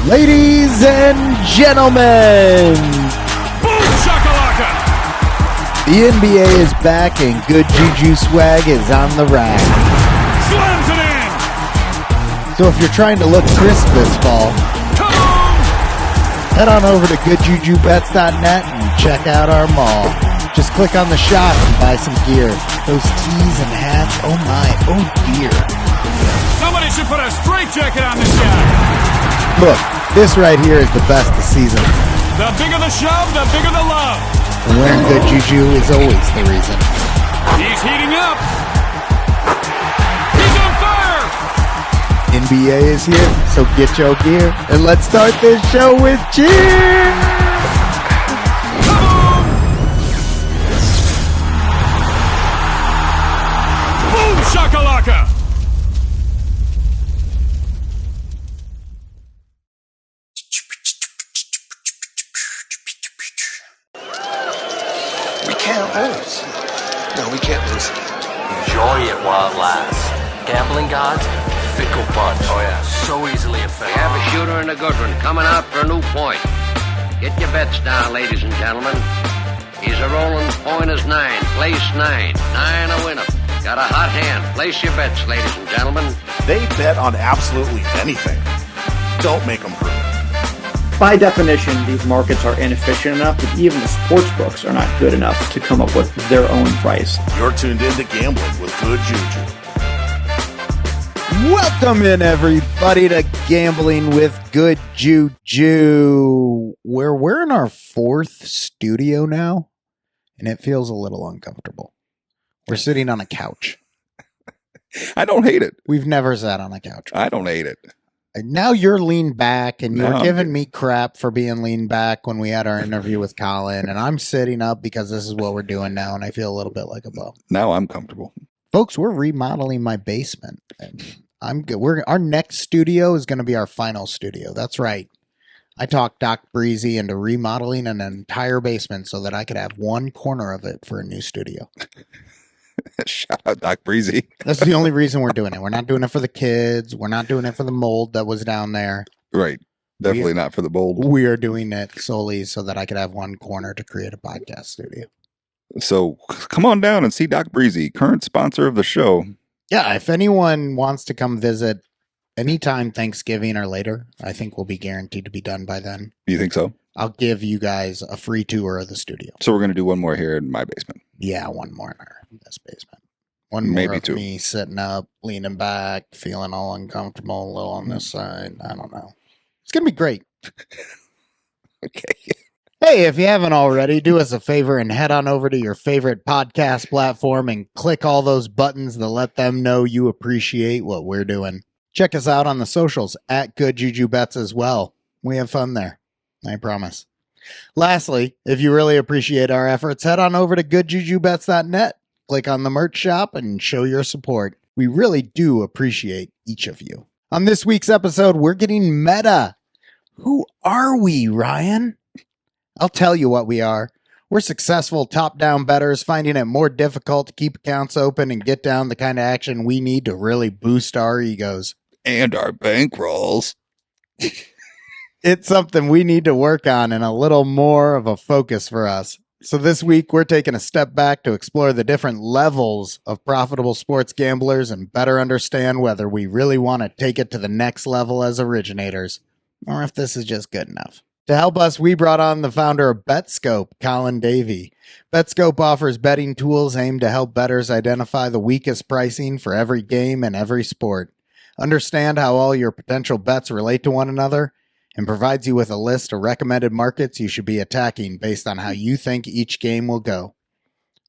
Ladies and gentlemen, Boom shakalaka! the NBA is back and Good JuJu swag is on the rise. Slams it in! So if you're trying to look crisp this fall, Come on! head on over to goodjujubets.net and check out our mall. Just click on the shop and buy some gear. Those tees and hats, oh my, oh dear. Somebody should put a straitjacket on this guy! Look, this right here is the best of season. The bigger the shove, the bigger the love! And wearing Good JuJu is always the reason. He's heating up! He's on fire! NBA is here, so get your gear. And let's start this show with cheers! Come on! Boom shakalaka! We can't lose. No, we can't lose. Enjoy it while it lasts. Gambling gods, fickle bunch. Oh yeah, so easily We offended. have a shooter and a good one coming out for a new point. Get your bets down, ladies and gentlemen. He's a rolling point is 9, place 9. 9 a winner. Got a hot hand. Place your bets, ladies and gentlemen. They bet on absolutely anything. Don't make them prove it. By definition, these markets are inefficient enough that even the sports books are not good enough to come up with their own price. You're tuned in to Gambling with Good JuJu. Welcome in, everybody, to Gambling with Good JuJu. We're in our fourth studio now, and it feels a little uncomfortable. We're sitting on a couch. I don't hate it. We've never sat on a couch. I don't hate it. Now you're leaned back, and you're No. giving me crap for being leaned back when we had our interview with Colin, and I'm sitting up because this is what we're doing now, and I feel a little bit like a bum. Now I'm comfortable. Folks, we're remodeling my basement, and I'm good. Our next studio is going to be our final studio. That's right. I talked Doc Breezy into remodeling an entire basement so that I could have one corner of it for a new studio. Shout out Doc Breezy. That's the only reason we're doing it. We're not doing it for the kids. We're not doing it for the mold that was down there. Right. Definitely not for the bold. We are doing it solely so that I could have one corner to create a podcast studio. So come on down and see Doc Breezy, current sponsor of the show. Yeah, if anyone wants to come visit anytime Thanksgiving or later, I think we'll be guaranteed to be done by then. You think so? I'll give you guys a free tour of the studio. So we're going to do one more here in my basement. Yeah, one more in this basement. One more Maybe of two. me sitting up, leaning back, feeling all uncomfortable, a little on this side. I don't know. It's going to be great. Okay. Hey, if you haven't already, do us a favor and head on over to your favorite podcast platform and click all those buttons to let them know you appreciate what we're doing. Check us out on the socials at Good JuJu Bets as well. We have fun there. I promise. Lastly, if you really appreciate our efforts, head on over to goodjujubets.net. Click on the merch shop and show your support. We really do appreciate each of you. On this week's episode, we're getting meta. Who are we, Ryan? I'll tell you what we are. We're successful top-down bettors finding it more difficult to keep accounts open and get down the kind of action we need to really boost our egos. And our bankrolls. It's something we need to work on and a little more of a focus for us. So this week, we're taking a step back to explore the different levels of profitable sports gamblers and better understand whether we really want to take it to the next level as originators, or if this is just good enough. To help us, we brought on the founder of Betscope, Colin Davy. Betscope offers betting tools aimed to help bettors identify the weakest pricing for every game and every sport, understand how all your potential bets relate to one another, and provides you with a list of recommended markets you should be attacking based on how you think each game will go.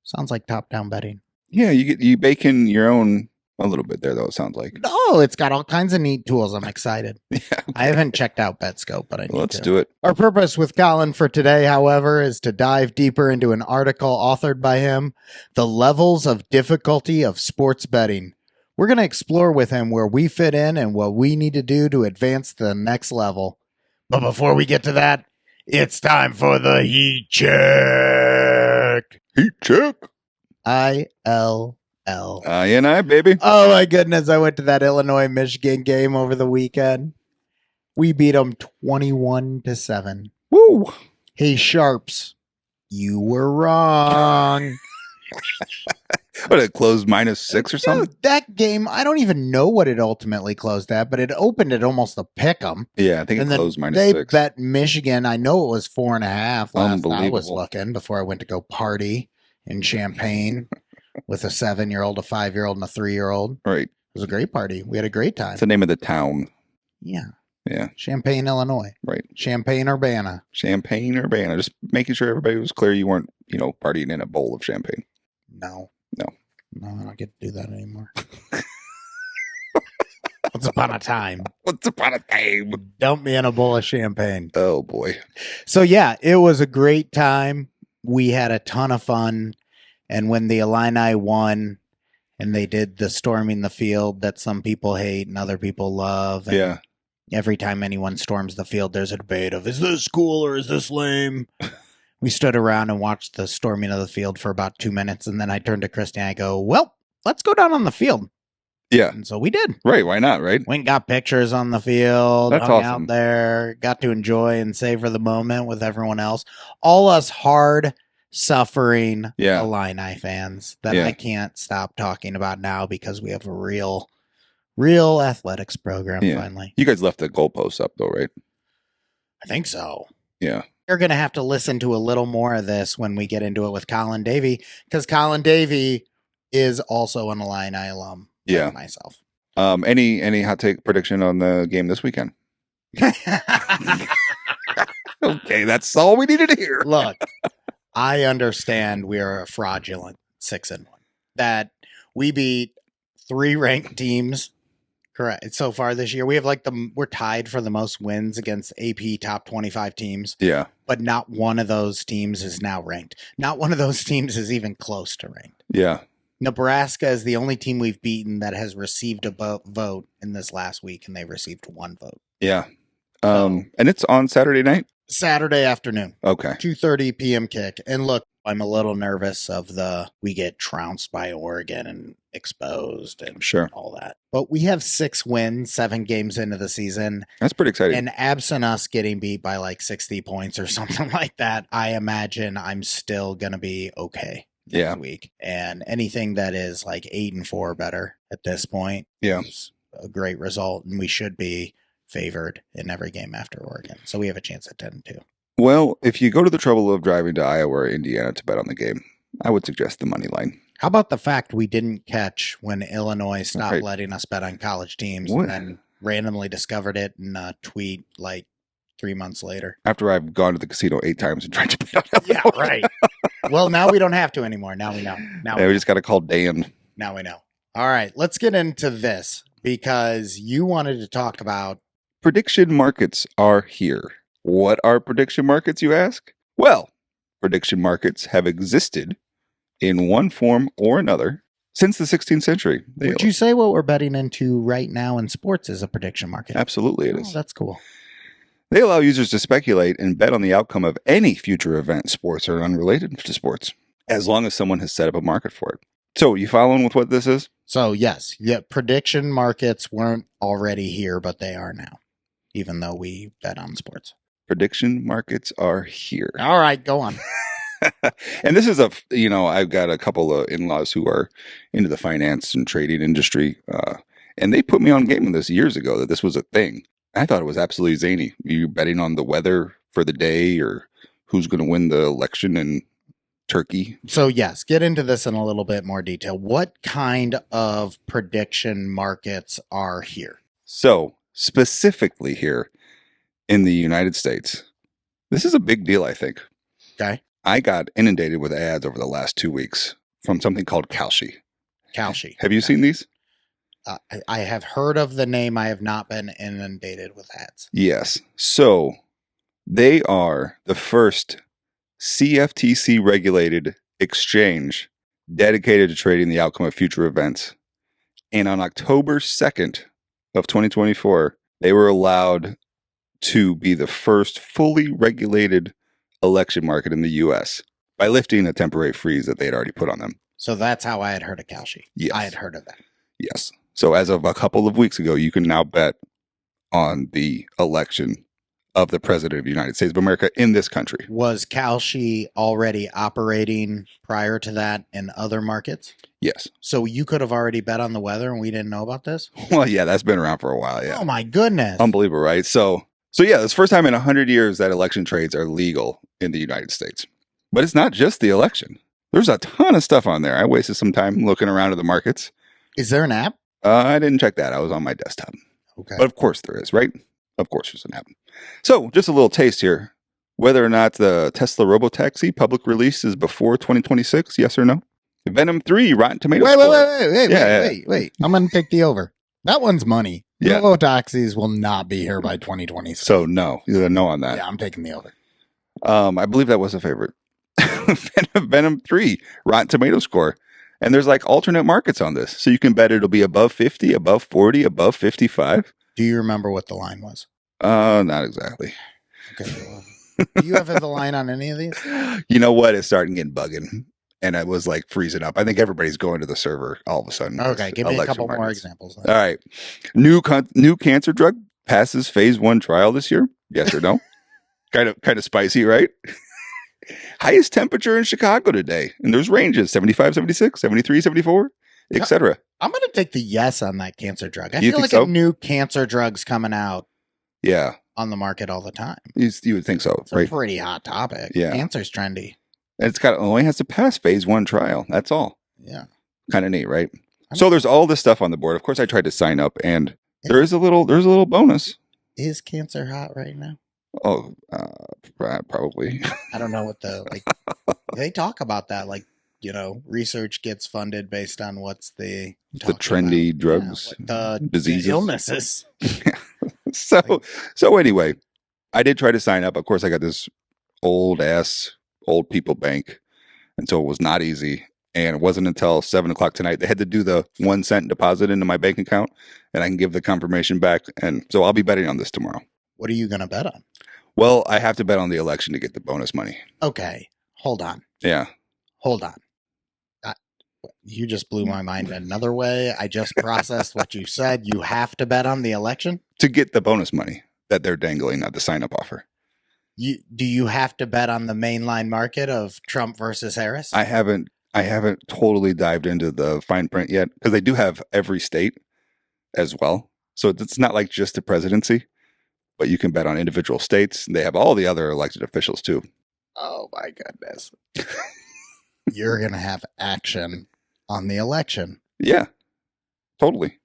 Sounds like top-down betting. Yeah, you bake in your own a little bit there, though, it sounds like. Oh, it's got all kinds of neat tools. I'm excited. Yeah, okay. I haven't checked out Betscope, but I need to. Let's do it. Our purpose with Colin for today, however, is to dive deeper into an article authored by him, The Levels of Difficulty of Sports Betting. We're going to explore with him where we fit in and what we need to do to advance to the next level. But before we get to that, it's time for the heat check. Heat check. ILL. I, baby. Oh my goodness, I went to that Illinois-Michigan game over the weekend. We beat them 21-7. Woo! Hey, Sharps, you were wrong. What, it closed -6 or something? Dude, that game, I don't even know what it ultimately closed at, but it opened at almost a pick 'em. Yeah, I think And it then closed they -6. bet Michigan. I know it was 4.5 last I was Unbelievable. looking before I went to go party in Champaign with a 7-year-old, a 5-year-old, and a 3-year-old. Right. It was a great party. We had a great time. It's the name of the town. Yeah. Yeah. Champaign, Illinois. Right. Champaign-Urbana. Champaign-Urbana. Just making sure everybody was clear you weren't, partying in a bowl of champagne. No. No. No, I don't get to do that anymore. Once upon a time. Once upon a time. Dump me in a bowl of champagne. Oh, boy. So, yeah, it was a great time. We had a ton of fun. And when the Illini won and they did the storming the field that some people hate and other people love. And Yeah. every time anyone storms the field, there's a debate of, is this cool or is this lame? We stood around and watched the storming of the field for about 2 minutes. And then I turned to Christy and I go, well, let's go down on the field. Yeah. And so we did. Right. Why not? Right. Went and got pictures on the field. That's hung awesome. out there. Got to enjoy and savor the moment with everyone else. All us hard suffering Illini fans that I can't stop talking about now because we have a real athletics program finally. You guys left the goalposts up though, right? I think so. Yeah. You're going to have to listen to a little more of this when we get into it with Colin Davy, because Colin Davy is also an Illini alum. Yeah. Like myself. Any hot take prediction on the game this weekend? Okay, that's all we needed to hear. Look, I understand we are a fraudulent 6-1. That we beat 3 ranked teams. Correct. So far this year, we have we're tied for the most wins against AP top 25 teams. Yeah. But not one of those teams is now ranked. Not one of those teams is even close to ranked. Yeah. Nebraska is the only team we've beaten that has received a vote in this last week, and they received 1 vote. Yeah. And it's on Saturday night? Saturday afternoon. Okay. 2:30 p.m. kick. And look, I'm a little nervous of we get trounced by Oregon and exposed and all that. But we have 6 wins, 7 games into the season. That's pretty exciting. And absent us getting beat by 60 points or something like that, I imagine I'm still going to be okay next week. And anything that is 8-4 or better at this point is a great result. And we should be favored in every game after Oregon. So we have a chance at 10-2. Well, if you go to the trouble of driving to Iowa or Indiana to bet on the game, I would suggest the money line. How about the fact we didn't catch when Illinois stopped letting us bet on college teams and then randomly discovered it in a tweet 3 months later? After I've gone to the casino 8 times and tried to bet on Illinois. Yeah, right. Well, now we don't have to anymore. Now we know. We just got to call Dan. Now we know. All right, let's get into this because you wanted to talk about prediction markets are here. What are prediction markets, you ask? Well, prediction markets have existed in one form or another since the 16th century. Would you say what we're betting into right now in sports is a prediction market? Absolutely it is. That's cool. They allow users to speculate and bet on the outcome of any future event, sports or unrelated to sports, as long as someone has set up a market for it. So, you following with what this is? So, yes, prediction markets weren't already here, but they are now, even though we bet on sports. Prediction markets are here. All right, go on. And this is I've got a couple of in-laws who are into the finance and trading industry, and they put me on game with this years ago that this was a thing. I thought it was absolutely zany. You betting on the weather for the day or who's going to win the election in Turkey. So, yes, get into this in a little bit more detail. What kind of prediction markets are here? So, specifically here in the United States, this is a big deal, I think. Okay. I got inundated with ads over the last 2 weeks from something called Kalshi. Kalshi. Have you seen these? I have heard of the name. I have not been inundated with ads. Yes. So they are the first CFTC regulated exchange dedicated to trading the outcome of future events. And on October 2nd of 2024, they were allowed to be the first fully regulated election market in the U.S. by lifting a temporary freeze that they had already put on them. So that's how I had heard of Kalshi. Yes. I had heard of that. Yes. So as of a couple of weeks ago, you can now bet on the election of the President of the United States of America in this country. Was Kalshi already operating prior to that in other markets? Yes. So you could have already bet on the weather and we didn't know about this? Well, yeah, that's been around for a while, yeah. Oh, my goodness. Unbelievable, right? So yeah, it's the first time in 100 years that election trades are legal in the United States. But it's not just the election. There's a ton of stuff on there. I wasted some time looking around at the markets. Is there an app? I didn't check that. I was on my desktop. Okay. But of course there is, right? Of course there's an app. So just a little taste here. Whether or not the Tesla Robotaxi public release is before 2026, yes or no? Venom 3, Rotten Tomatoes. Wait. I'm going to take the over. That one's money. Yeah. Robotaxis will not be here by 2026. So no, you no on that. Yeah, I'm taking the over. I believe that was a favorite. Venom 3, Rotten Tomato score. And there's like alternate markets on this. So you can bet it'll be above 50, above 40, above 55. Do you remember what the line was? Not exactly. Okay. Well, do you have the line on any of these? You know what? It's starting getting bugging. And I was like freezing up. I think everybody's going to the server all of a sudden. Okay, give me a couple more examples. Then. All right. New cancer drug passes phase 1 trial this year. Yes or no? kind of spicy, right? Highest temperature in Chicago today. And there's ranges 75, 76, 73, 74, etc. I'm going to take the yes on that cancer drug. I You feel think like so? a new cancer drug's coming out Yeah. on the market all the time. You would think so, It's a right? pretty hot topic. Yeah. Cancer's trendy. And it's only has to pass phase 1 trial. That's all. Yeah. Kind of neat, right? So there's all this stuff on the board. Of course, I tried to sign up, and there's a little bonus. Is cancer hot right now? Oh, probably. I don't know what they talk about that. Like, research gets funded based on what's the trendy about. drugs, the diseases, illnesses. So anyway, I did try to sign up. Of course, I got this old people bank, and so it was not easy. And it wasn't until 7:00 tonight they had to do the 1 cent deposit into my bank account, and I can give the confirmation back. And so I'll be betting on this tomorrow. What are you going to bet on? Well, I have to bet on the election to get the bonus money. Okay, hold on. Yeah. Hold on. You just blew my mind another way. I just processed what you said. You have to bet on the election To get the bonus money that they're dangling at the sign-up offer. Do you have to bet on the mainline market of Trump versus Harris? I haven't totally dived into the fine print yet, because they do have every state as well. So it's not like just the presidency, but you can bet on individual states. They have all the other elected officials too. Oh my goodness. You're going to have action on the election. Yeah, totally.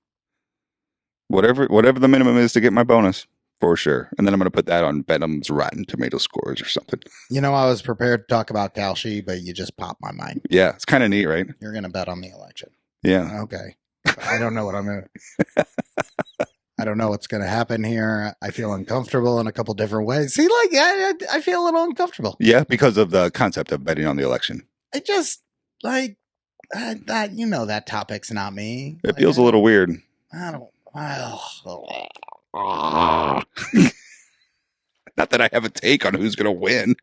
Whatever the minimum is to get my bonus, for sure. And then I'm going to put that on Venom's Rotten Tomato scores or something. I was prepared to talk about Kalshi, but you just popped my mind. Yeah, it's kind of neat, right? You're going to bet on the election. Yeah. Okay. I don't know what I'm going to... I don't know what's going to happen here. I feel uncomfortable in a couple different ways. See, I feel a little uncomfortable. Yeah, because of the concept of betting on the election. I just, that topic's not me. It feels a little weird. I don't... Not that I have a take on who's going to win.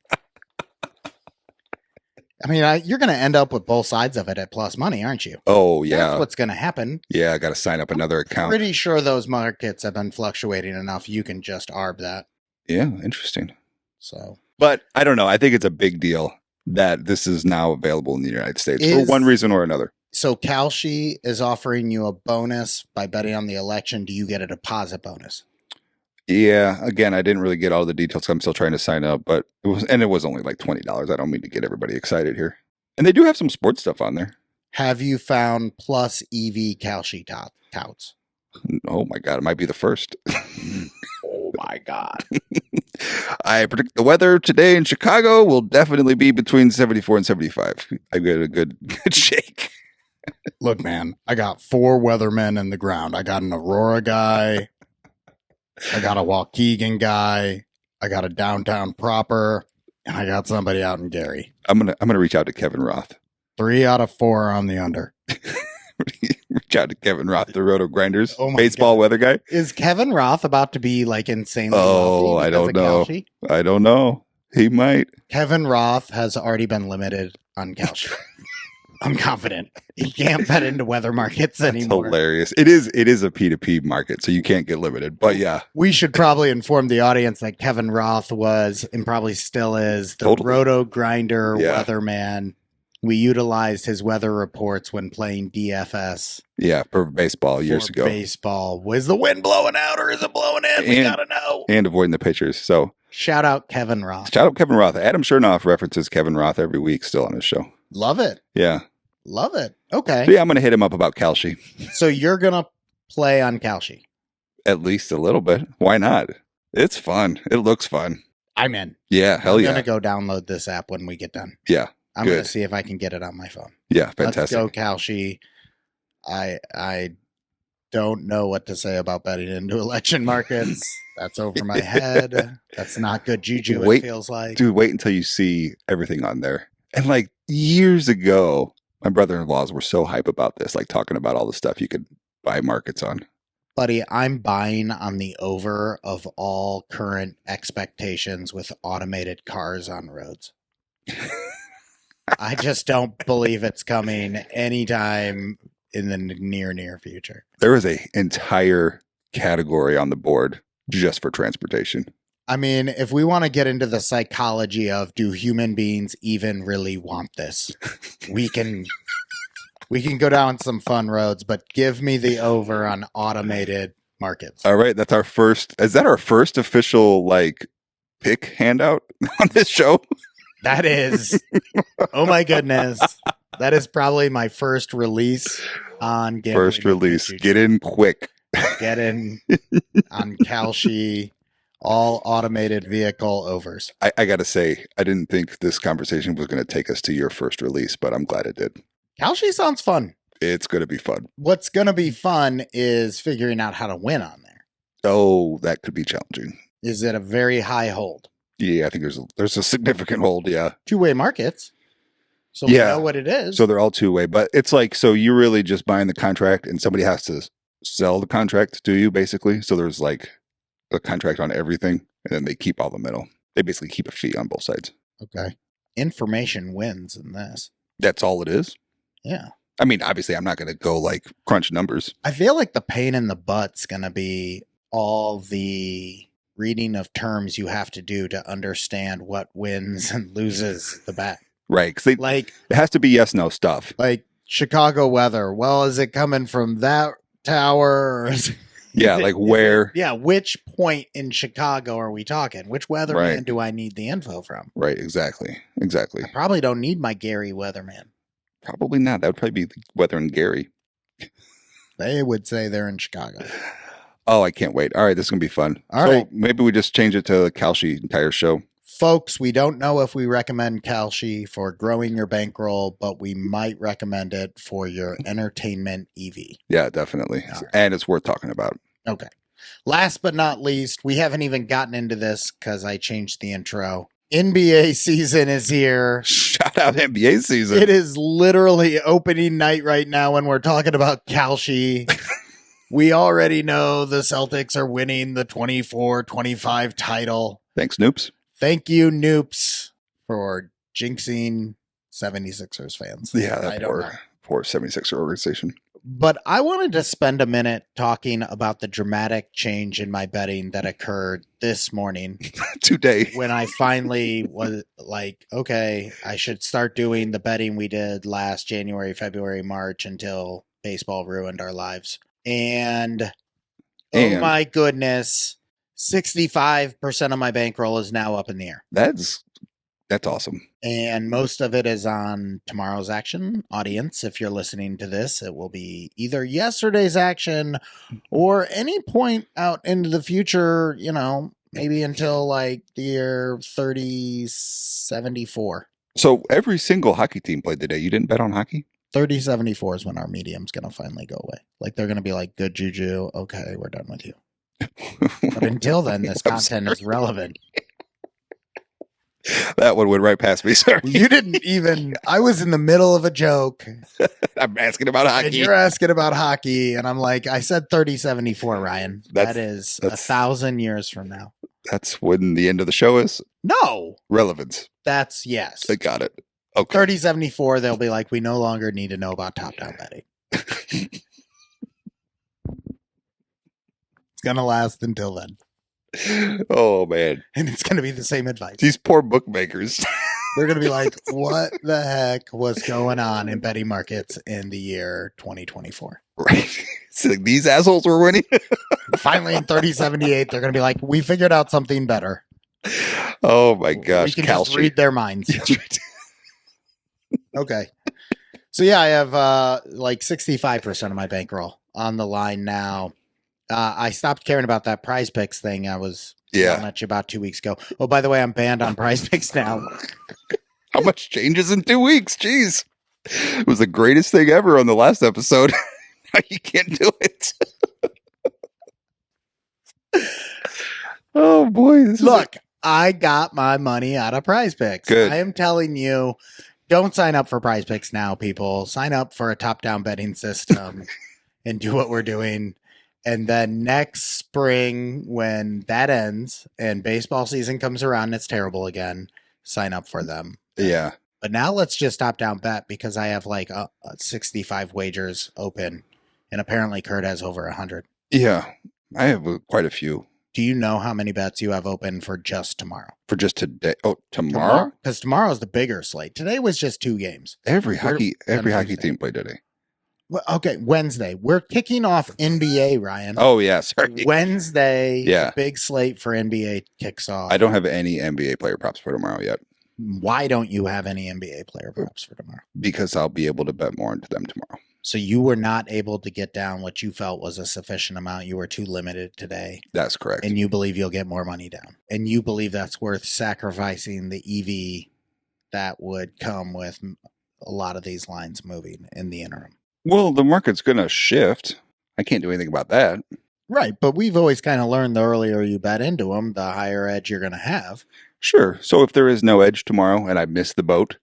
I mean, you're going to end up with both sides of it at plus money, aren't you? Oh, yeah. That's what's going to happen. Yeah, I got to sign up another account. Pretty sure those markets have been fluctuating enough. You can just arb that. Yeah, interesting. So, but I don't know. I think it's a big deal that this is now available in the United States for one reason or another. So Kalshi is offering you a bonus by betting on the election. Do you get a deposit bonus? Yeah. Again, I didn't really get all the details. I'm still trying to sign up, but it was only like $20. I don't mean to get everybody excited here. And they do have some sports stuff on there. Have you found plus EV Kalshi touts? Oh my God. It might be the first. Oh my God. I predict the weather today in Chicago will definitely be between 74 and 75. I get a good shake. Look, man, I got 4 weathermen in the ground. I got an Aurora guy. I got a Waukegan guy. I got a downtown proper. And I got somebody out in Gary. I'm gonna reach out to Kevin Roth. 3 out of 4 on the under. Reach out to Kevin Roth, the Roto Grinders, God. baseball weather guy. Is Kevin Roth about to be insanely wealthy? I don't know. Kalshi? I don't know. He might. Kevin Roth has already been limited on Kalshi. I'm confident. He can't bet into weather markets That's anymore. hilarious. It is a P2P market, so you can't get limited. But yeah, We should probably inform the audience that Kevin Roth was, and probably still is, the Totally. roto grinder Yeah. weatherman. We utilized his weather reports when playing DFS yeah, for baseball years for ago, baseball. Was the wind blowing out or is it blowing in? We And- gotta know. and avoiding the pitchers. So Shout out Kevin Roth. shout out Kevin Roth. Adam Chernoff references Kevin Roth every week still on his show. Love it. Yeah. Love it. Okay. So yeah, I'm going to hit him up about Kalshi. So you're gonna play on Kalshi. At least a little bit. Why not? It's fun. It looks fun. I'm in. Yeah, hell I'm yeah. gonna go download this app when we get done. Yeah, I'm good. gonna see if I can get it on my phone. Yeah, fantastic. Let's go, Kalshi. I don't know what to say about betting into election markets. That's over my head. That's not good juju, Wait, it feels like. Dude, wait until you see everything on there. And like years ago, my brother-in-laws were so hype about this, like talking about all the stuff you could buy markets on. Buddy, I'm buying on the over of all current expectations with automated cars on roads. I just don't believe it's coming anytime in the near future. There is a entire category on the board just for transportation. I mean, if we want to get into the psychology of do human beings even really want this, we can go down some fun roads, but give me the over on automated markets. All right, that's our first. Is that our first official like pick handout on this show? That is, oh my goodness. That is probably my first release on Gambling First release. Get in quick. Get in on Kalshi, all automated vehicle overs. I got to say, I didn't think this conversation was going to take us to your first release, but I'm glad it did. Kalshi sounds fun. It's going to be fun. What's going to be fun is figuring out how to win on there. Oh, that could be challenging. Is it a very high hold? Yeah, I think there's a significant hold. Yeah. Two-way markets. So Yeah. we know what it is. So they're all two-way, but it's like, so you're really just buying the contract and somebody has to sell the contract to you basically. So there's like a contract on everything and then they keep all the middle. They basically keep a fee on both sides. Okay. Information wins in this. That's all it is. Yeah. I mean, obviously I'm not going to go like crunch numbers. I feel like the pain in the butt's going to be all the reading of terms you have to do to understand what wins and loses the bet. Right. Cause Like it has to be yes, no stuff. like Chicago weather. Well, is it coming from that tower? Or is Yeah. Like where, yeah, which point in Chicago are we talking? Which weatherman Right. do I need the info from? right. Exactly. Exactly. I probably don't need my Gary weatherman. Probably not. That would probably be Weather and Gary. They would say they're in Chicago. Oh, I can't wait. All right. This is going to be fun. All so right. maybe we just change it to the Kalshi entire show. Folks, we don't know if we recommend Kalshi for growing your bankroll, but we might recommend it for your entertainment EV. Yeah, definitely. All right. And it's worth talking about. Okay. Last but not least, we haven't even gotten into this because I changed the intro. NBA season is here. Shout out NBA season. It is literally opening night right now when we're talking about Kalshi. We already know the Celtics are winning the 24-25 title. Thanks, Noops. Thank you, Noops, for jinxing 76ers fans. Yeah, I that don't know. poor 76er organization. But I wanted to spend a minute talking about the dramatic change in my betting that occurred this morning Today. when I finally was like, okay, I should start doing the betting we did last January, February, March until baseball ruined our lives. And oh my goodness, 65% of my bankroll is now up in the air. That's awesome. And most of it is on tomorrow's action. Audience, if you're listening to this, it will be either yesterday's action or any point out into the future, you know, maybe until like the year 3074. So every single hockey team played today. You didn't bet on hockey? 3074 is when our medium's going to finally go away. Like they're going to be like, good juju. Okay, we're done with you. But until then, this content is relevant. That one went right past me. Sorry. You didn't even, I was in the middle of a joke. I'm asking about hockey. And you're asking about hockey. And I'm like, I said 3074, Ryan. That's 1,000 years from now. That's when the end of the show is? No. Relevance. That's yes. I got it. Okay. 30-74, they'll be like, we no longer need to know about top-down betting. It's going to last until then. Oh, man. And it's going to be the same advice. These poor bookmakers. They're going to be like, what the heck was going on in betting markets in the year 2024? Right. So like, these assholes were winning. Finally, in 30-78, they're going to be like, we figured out something better. Oh, my gosh. We can just read their minds. Okay. So, yeah, I have like 65% of my bankroll on the line now. I stopped caring about that Prize Picks thing I was yelling at you about 2 weeks ago. Oh, by the way, I'm banned on Prize Picks now. How much changes in 2 weeks? Jeez. It was the greatest thing ever on the last episode. Now you can't do it. Oh, boy. Look, I got my money out of Prize Picks. Good. I am telling you, don't sign up for Prize Picks now, people. Sign up for a top-down betting system and do what we're doing. And then next spring, when that ends and baseball season comes around and it's terrible again, sign up for them. Yeah. But now let's just top-down bet because I have like 65 wagers open. And apparently Kurt has over 100. Yeah. I have quite a few. Do you know how many bets you have open for just tomorrow? For just today? Oh, tomorrow? Because tomorrow's the bigger slate. Today was just 2 games. Every hockey team played today. Well, okay, Wednesday. We're kicking off NBA, Ryan. Oh, yeah. Sorry. Wednesday, Yeah. the big slate for NBA kicks off. I don't have any NBA player props for tomorrow yet. Why don't you have any NBA player props for tomorrow? Because I'll be able to bet more into them tomorrow. So you were not able to get down what you felt was a sufficient amount. You were too limited today. That's correct. And you believe you'll get more money down. And you believe that's worth sacrificing the EV that would come with a lot of these lines moving in the interim. Well, the market's going to shift. I can't do anything about that. Right, but we've always kind of learned the earlier you bet into them, the higher edge you're going to have. Sure. So if there is no edge tomorrow and I miss the boat,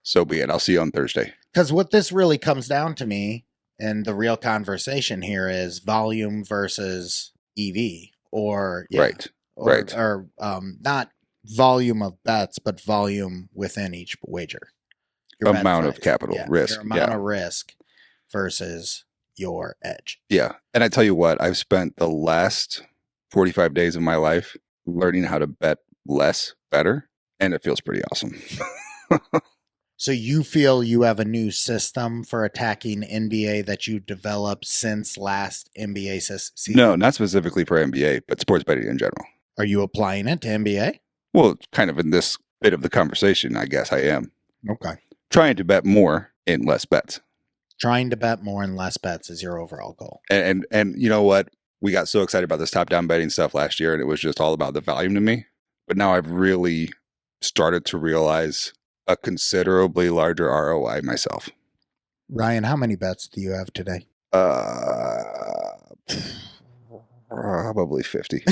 so be it. I'll see you on Thursday. Because what this really comes down to me, and the real conversation here is volume versus EV, or right. or not volume of bets, but volume within each wager. Your amount of capital risk. Your amount of risk versus your edge. Yeah. And I tell you what, I've spent the last 45 days of my life learning how to bet less better, and it feels pretty awesome. So you feel you have a new system for attacking NBA that you developed since last NBA season? No, not specifically for NBA, but sports betting in general. Are you applying it to NBA? Well, kind of in this bit of the conversation, I guess I am. Okay. Trying to bet more in less bets. Trying to bet more and less bets is your overall goal. And you know what? We got so excited about this top-down betting stuff last year, and it was just all about the volume to me. But now I've really started to realize a considerably larger ROI myself. Ryan, how many bets do you have today? Probably 50.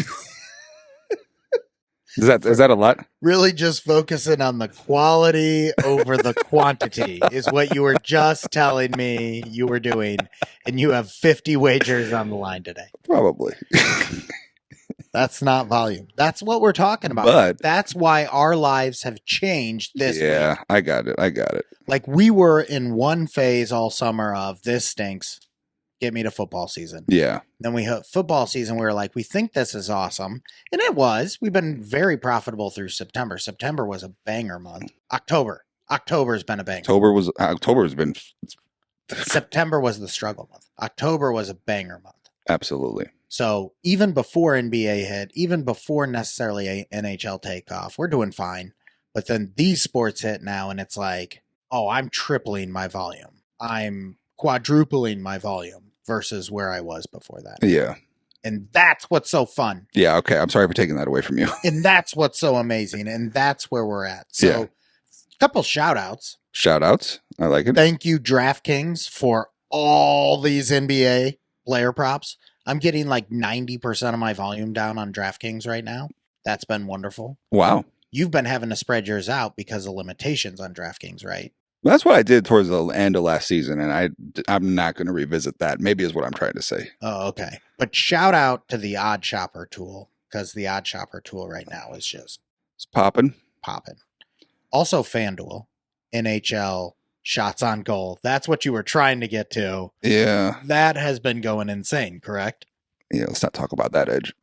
Is that a lot? Really just focusing on the quality over the quantity is what you were just telling me you were doing. And you have 50 wagers on the line today. Probably. That's not volume. That's what we're talking about. But that's why our lives have changed this week. I got it. Like we were in one phase all summer of this stinks. Get me to football season. Yeah. Then we hit football season. We were like, we think this is awesome. And it was. We've been very profitable through September. September was a banger month. October's been a banger. October's been. September was the struggle month. October was a banger month. Absolutely. So even before NBA hit, even before necessarily a NHL takeoff, we're doing fine. But then these sports hit now and it's like, oh, I'm tripling my volume. I'm quadrupling my volume versus where I was before that. Yeah. And that's what's so fun. Yeah. Okay. I'm sorry for taking that away from you. And that's what's so amazing. And that's where we're at. So a couple shout outs. Shout outs. I like it. Thank you, DraftKings, for all these NBA player props. I'm getting like 90% of my volume down on DraftKings right now. That's been wonderful. Wow. You've been having to spread yours out because of limitations on DraftKings, right? That's what I did towards the end of last season, and I'm not going to revisit that. Maybe is what I'm trying to say. Oh, okay. But shout out to the Odd Shopper tool, because the Odd Shopper tool right now is just... It's popping. Also FanDuel. NHL shots on goal. That's what you were trying to get to. Yeah. That has been going insane, correct? Yeah, let's not talk about that edge.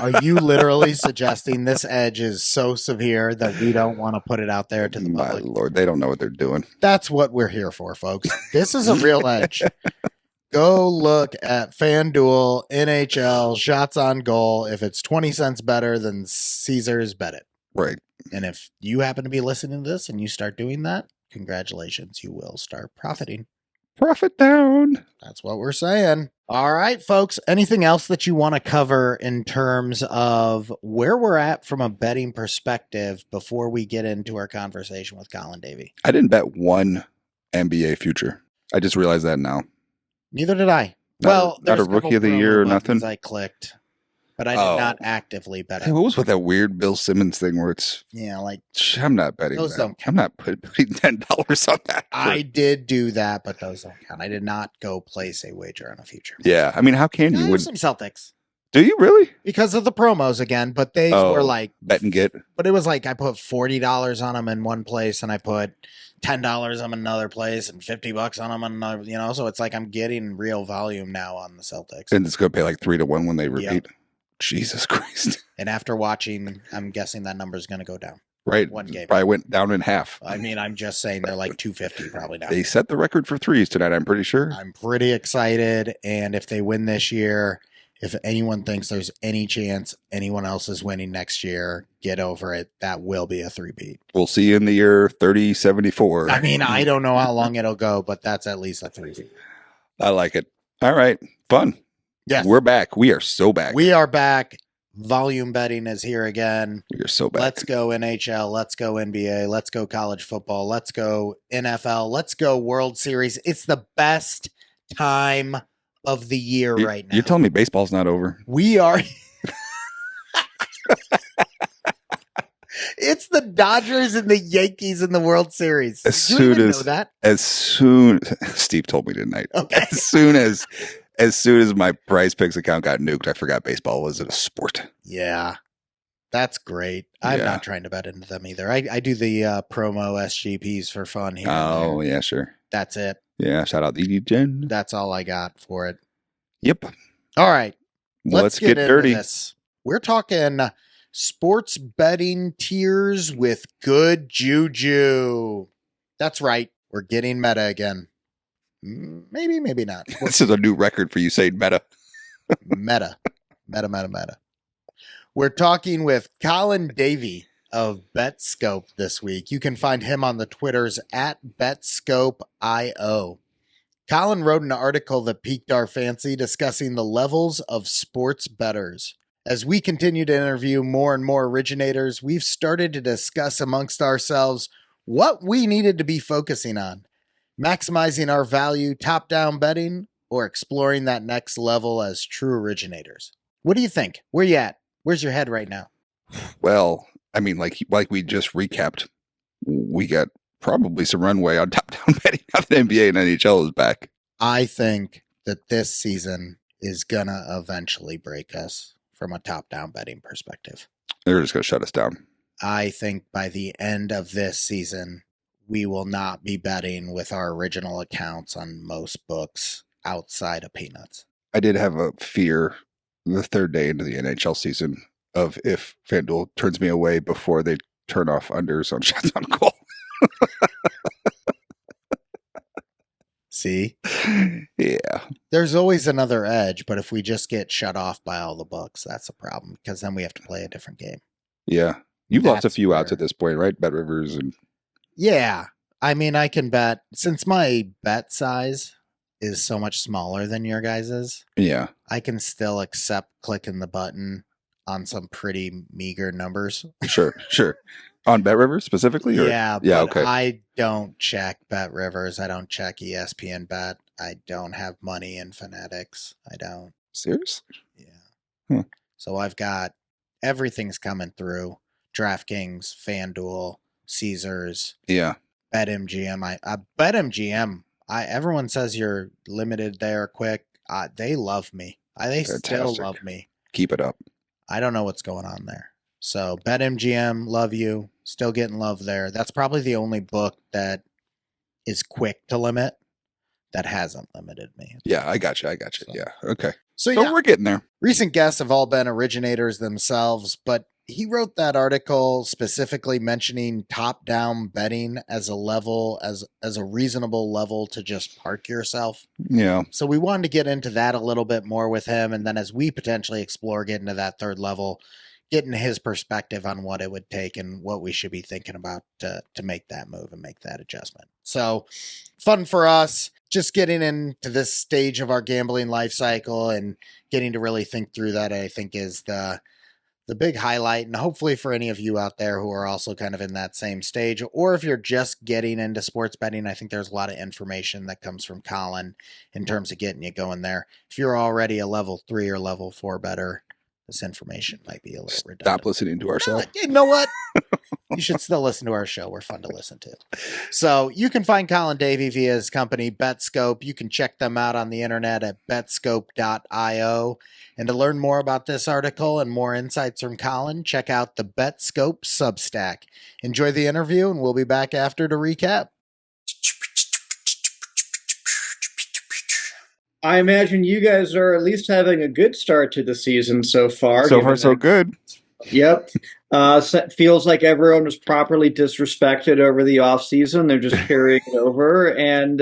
Are you literally suggesting this edge is so severe that we don't want to put it out there to the My public? Lord, they don't know what they're doing. That's what we're here for, folks. This is a real edge. Go look at FanDuel NHL shots on goal. If it's 20 cents better than Caesars, bet it. Right. And if you happen to be listening to this and you start doing that, congratulations, you will start profiting. Profit down. That's what we're saying. All right, folks. Anything else that you want to cover in terms of where we're at from a betting perspective before we get into our conversation with Colin Davy? I didn't bet one NBA future. I just realized that now. Neither did I. Not There's a rookie of the year or nothing. I clicked, but I did not actively bet Hey, it. what was with that weird Bill Simmons thing where it's, Yeah, like I'm not betting those that. don't count. I'm not putting $10 on that. I did do that, but those don't count. I did not go place a wager on a future. Yeah. I mean, how can you? There's some Celtics Do you really? because of the promos again, but they were like bet and get. But it was like I put $40 on them in one place, and I put $10 on them in another place, and $50 on them in another. You know, so it's like I'm getting real volume now on the Celtics. And it's going to pay like 3-1 when they repeat. Yep. Jesus Christ! And after watching, I'm guessing that number is going to go down. Right, one game probably went down in half. I mean, I'm just saying they're like 250 probably now. They set the record for threes tonight. I'm pretty sure. I'm pretty excited, and if they win this year, if anyone thinks there's any chance anyone else is winning next year, get over it. That will be a three-peat. We'll see you in the year 3074. I mean, I don't know how long it'll go, but that's at least a three-peat. I like it. All right. Fun. Yes. We're back. We are so back. We are back. Volume betting is here again. We are so back. Let's go NHL. Let's go NBA. Let's go college football. Let's go NFL. Let's go World Series. It's the best time of the year right now. You're telling me baseball's not over? We are. It's the Dodgers and the Yankees in the World Series. As soon Steve told me tonight. Okay. As soon as my Prize Picks account got nuked, I forgot baseball was a sport. Yeah, that's great. I'm not trying to bet into them either. I do the promo SGPs for fun here. Oh, yeah, sure. That's it. Yeah, shout out to Jen. That's all I got for it. Yep. All right. Let's get dirty. This. We're talking sports betting tiers with Good JuJu. That's right. We're getting meta again. Maybe, maybe not. This is a new record for you saying meta. Meta. We're talking with Colin Davy of Betscope this week. You can find him on the Twitters at Betscope.io. Colin wrote an article that piqued our fancy discussing the levels of sports bettors. As we continue to interview more and more originators, we've started to discuss amongst ourselves what we needed to be focusing on. Maximizing our value top-down betting or exploring that next level as true originators. What do you think? Where you at? Where's your head right now? Well, I mean, like we just recapped, we got probably some runway on top-down betting now that NBA and NHL is back. I think that this season is going to eventually break us from a top-down betting perspective. They're just going to shut us down. I think by the end of this season, we will not be betting with our original accounts on most books outside of Peanuts. I did have a fear the third day into the NHL season of if FanDuel turns me away before they turn off unders on shots on goal. See? Yeah. There's always another edge, but if we just get shut off by all the books, that's a problem because then we have to play a different game. Yeah. You've lost a few outs at this point, right? Bet Rivers and... Yeah. I mean, I can bet, since my bet size is so much smaller than your guys's. Yeah. I can still accept clicking the button on some pretty meager numbers. Sure. On Bet Rivers specifically? Or? Yeah. Okay. I don't check Bet Rivers. I don't check ESPN Bet. I don't have money in Fanatics. I don't. Seriously? Yeah. So I've got everything's coming through. DraftKings, FanDuel, Caesars. Yeah. BetMGM. BetMGM. Everyone says you're limited there quick. They love me. They still love me. Keep it up. I don't know what's going on there. So BetMGM, love you. Still getting love there. That's probably the only book that is quick to limit that hasn't limited me. Yeah, I got you. So- Yeah. Okay. So So we're getting there. recent guests have all been originators themselves, but he wrote that article specifically mentioning top-down betting as a level, as a reasonable level to just park yourself. Yeah. So we wanted to get into that a little bit more with him, and then as we potentially explore getting to that third level, getting his perspective on what it would take and what we should be thinking about to make that move and make that adjustment. So fun for us, just getting into this stage of our gambling life cycle and getting to really think through that, I think is the big highlight. And hopefully for any of you out there who are also kind of in that same stage, or if you're just getting into sports betting, I think there's a lot of information that comes from Colin in terms of getting you going there. If you're already a level 3 or level 4 bettor, this information might be a little redundant. Stop listening to ourselves. You know what? You should still listen to our show. We're fun to listen to. So you can find Colin Davy via his company, Betscope. You can check them out on the internet at betscope.io. And to learn more about this article and more insights from Colin, check out the Betscope Substack. Enjoy the interview, and we'll be back after to recap. I imagine you guys are at least having a good start to the season so far. So far, so good. Yep. Feels like everyone was properly disrespected over the offseason. They're just carrying it over. And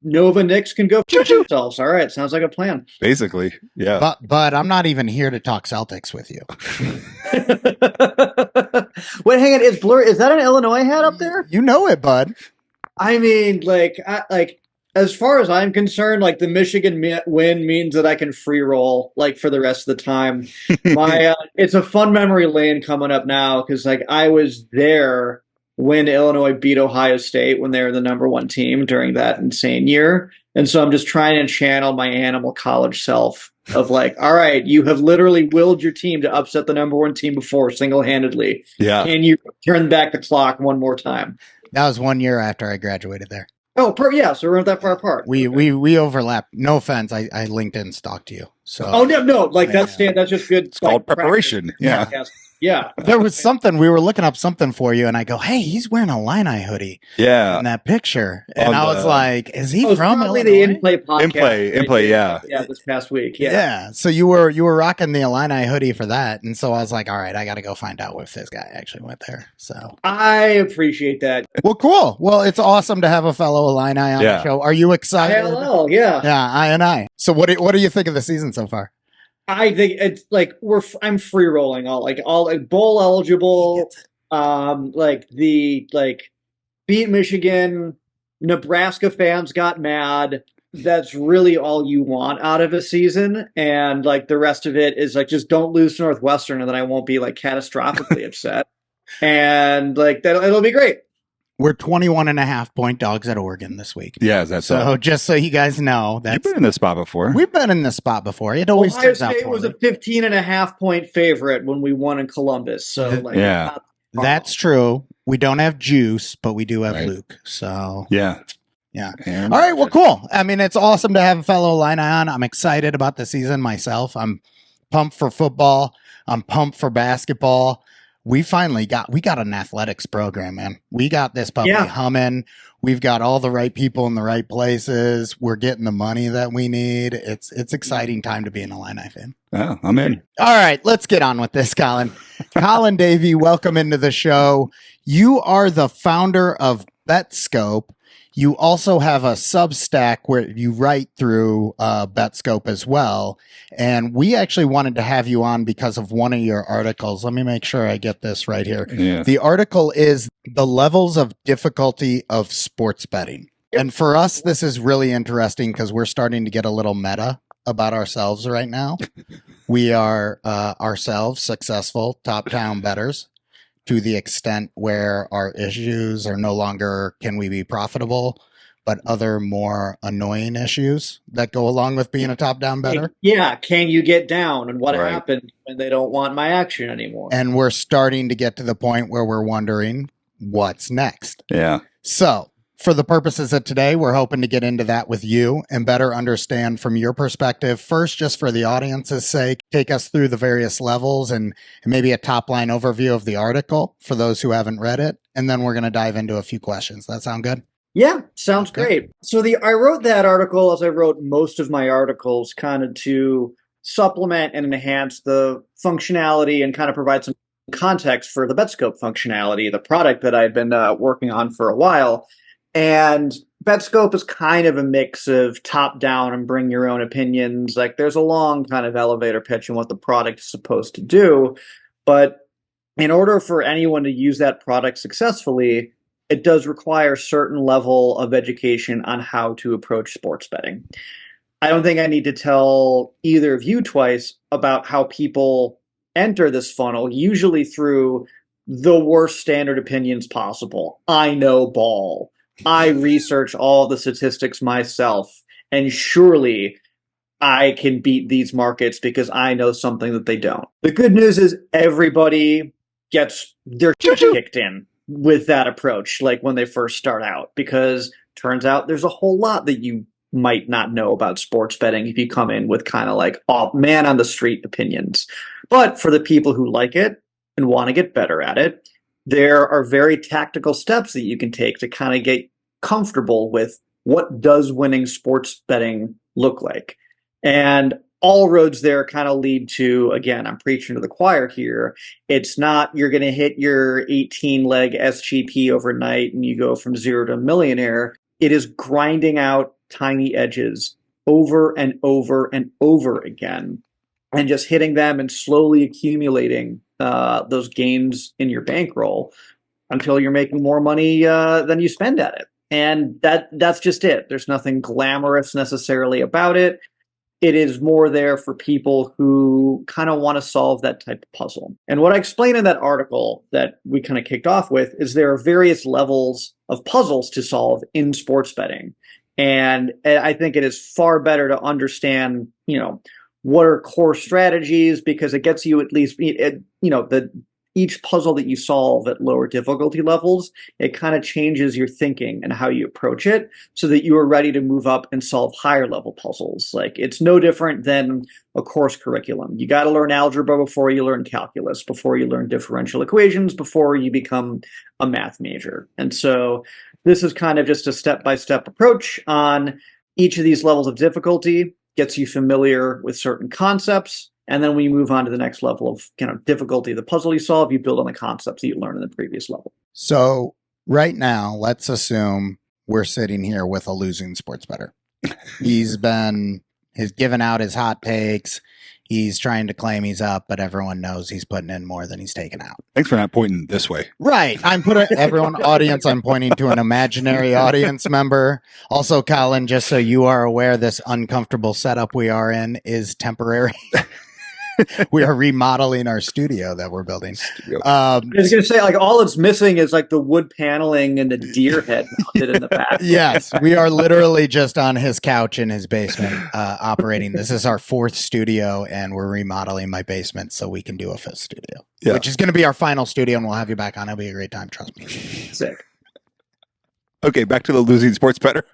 Nova Knicks can go for themselves. All right. Sounds like a plan. Basically. Yeah. But I'm not even here to talk Celtics with you. Wait, hang on. Is that an Illinois hat up there? You know it, bud. I mean, as far as I'm concerned, like the Michigan win means that I can free roll like for the rest of the time. It's a fun memory lane coming up now because like I was there when Illinois beat Ohio State when they were the number 1 team during that insane year, and so I'm just trying to channel my animal college self of like, all right, you have literally willed your team to upset the number 1 team before single-handedly. Yeah. Can you turn back the clock one more time? That was 1 year after I graduated there. Oh, yeah, so we're not that far apart. We overlap. No offense, I LinkedIn stalked you. So no, like that's just good. It's called preparation. Yeah. Yeah. There was something, we were looking up something for you, and I go, hey, he's wearing a Illini hoodie Yeah. in that picture. And On I was like, is he from probably Illinois? the In-Play podcast. In-Play, yeah. Yeah, this past week. Yeah. So you were rocking the Illini hoodie for that. And so I was like, all right, I got to go find out if this guy actually went there. So I appreciate that. well, cool. Well, it's awesome to have a fellow Illini on the show. Are you excited? Hello, yeah. Yeah, I. So what do you think of the season so far? I think it's like I'm free rolling all bowl eligible. Beat Michigan, Nebraska fans got mad. That's really all you want out of a season, and like the rest of it is like just don't lose to Northwestern, and then I won't be like catastrophically upset. And like that, it'll be great. We're 21.5 point dogs at Oregon this week. Yeah, that's so. Just so you guys know, you've been in this spot before. We've been in this spot before. It always Ohio turns out State was a 15.5 point favorite when we won in Columbus. So that's true. We don't have Juice, but we do have Luke. So yeah. All right. Well, cool. I mean, it's awesome to have a fellow Illini on. I'm excited about the season myself. I'm pumped for football. I'm pumped for basketball. We got an athletics program, man. We got this puppy humming. We've got all the right people in the right places. We're getting the money that we need. It's exciting time to be an Illini fan. Oh, I'm in. All right, let's get on with this, Colin. Colin Davy, welcome into the show. You are the founder of Betscope. You also have a Substack where you write through Betscope as well. And we actually wanted to have you on because of one of your articles. Let me make sure I get this right here. Yeah. The article is The Levels of Difficulty of Sports Betting. And for us, this is really interesting because we're starting to get a little meta about ourselves right now. We are ourselves successful top-down bettors, to the extent where our issues are no longer can we be profitable, but other more annoying issues that go along with being a top-down bettor. Yeah, can you get down, and what happened when they don't want my action anymore? And we're starting to get to the point where we're wondering what's next. Yeah. So For the purposes of today, we're hoping to get into that with you and better understand from your perspective. First, just for the audience's sake, take us through the various levels and maybe a top line overview of the article for those who haven't read it. And then we're going to dive into a few questions. That sound good? Yeah, sounds great. So I wrote that article as I wrote most of my articles, kind of to supplement and enhance the functionality and kind of provide some context for the Betscope functionality, the product that I'd been working on for a while. And Betscope is kind of a mix of top down and bring your own opinions. Like there's a long kind of elevator pitch on what the product is supposed to do. But in order for anyone to use that product successfully, it does require a certain level of education on how to approach sports betting. I don't think I need to tell either of you twice about how people enter this funnel, usually through the worst standard opinions possible. I know ball. I research all the statistics myself, and surely I can beat these markets because I know something that they don't. The good news is everybody gets their kicked in with that approach, like when they first start out, because turns out there's a whole lot that you might not know about sports betting if you come in with kind of like, oh, man on the street opinions. But for the people who like it and want to get better at it, there are very tactical steps that you can take to kind of get comfortable with what does winning sports betting look like. And all roads there kind of lead to, again, I'm preaching to the choir here. It's not you're going to hit your 18-leg SGP overnight and you go from zero to a millionaire. It is grinding out tiny edges over and over and over again and just hitting them and slowly accumulating those gains in your bankroll until you're making more money than you spend at it. And that's just it. There's nothing glamorous necessarily about it. It is more there for people who kind of want to solve that type of puzzle. And what I explained in that article that we kind of kicked off with is there are various levels of puzzles to solve in sports betting. And I think it is far better to understand, what are core strategies, because it gets you at least, each puzzle that you solve at lower difficulty levels, it kind of changes your thinking and how you approach it so that you are ready to move up and solve higher level puzzles. Like it's no different than a course curriculum. You got to learn algebra before you learn calculus, before you learn differential equations, before you become a math major. And so this is kind of just a step-by-step approach on each of these levels of difficulty, gets you familiar with certain concepts. And then when you move on to the next level of kind of difficulty of the puzzle you solve, you build on the concepts that you learned in the previous level. So right now, let's assume we're sitting here with a losing sports bettor. He's given out his hot takes. He's trying to claim he's up, but everyone knows he's putting in more than he's taking out. Thanks for not pointing this way. Right. I'm pointing to an imaginary audience member. Also, Colin, just so you are aware, this uncomfortable setup we are in is temporary. We are remodeling our studio that we're building. I was going to say, like, all it's missing is like the wood paneling and the deer head mounted in the back. Yes, we are literally just on his couch in his basement operating. This is our fourth studio, and we're remodeling my basement so we can do a fifth studio, which is going to be our final studio, and we'll have you back on. It'll be a great time, trust me. Sick. Okay, back to the losing sports bettor.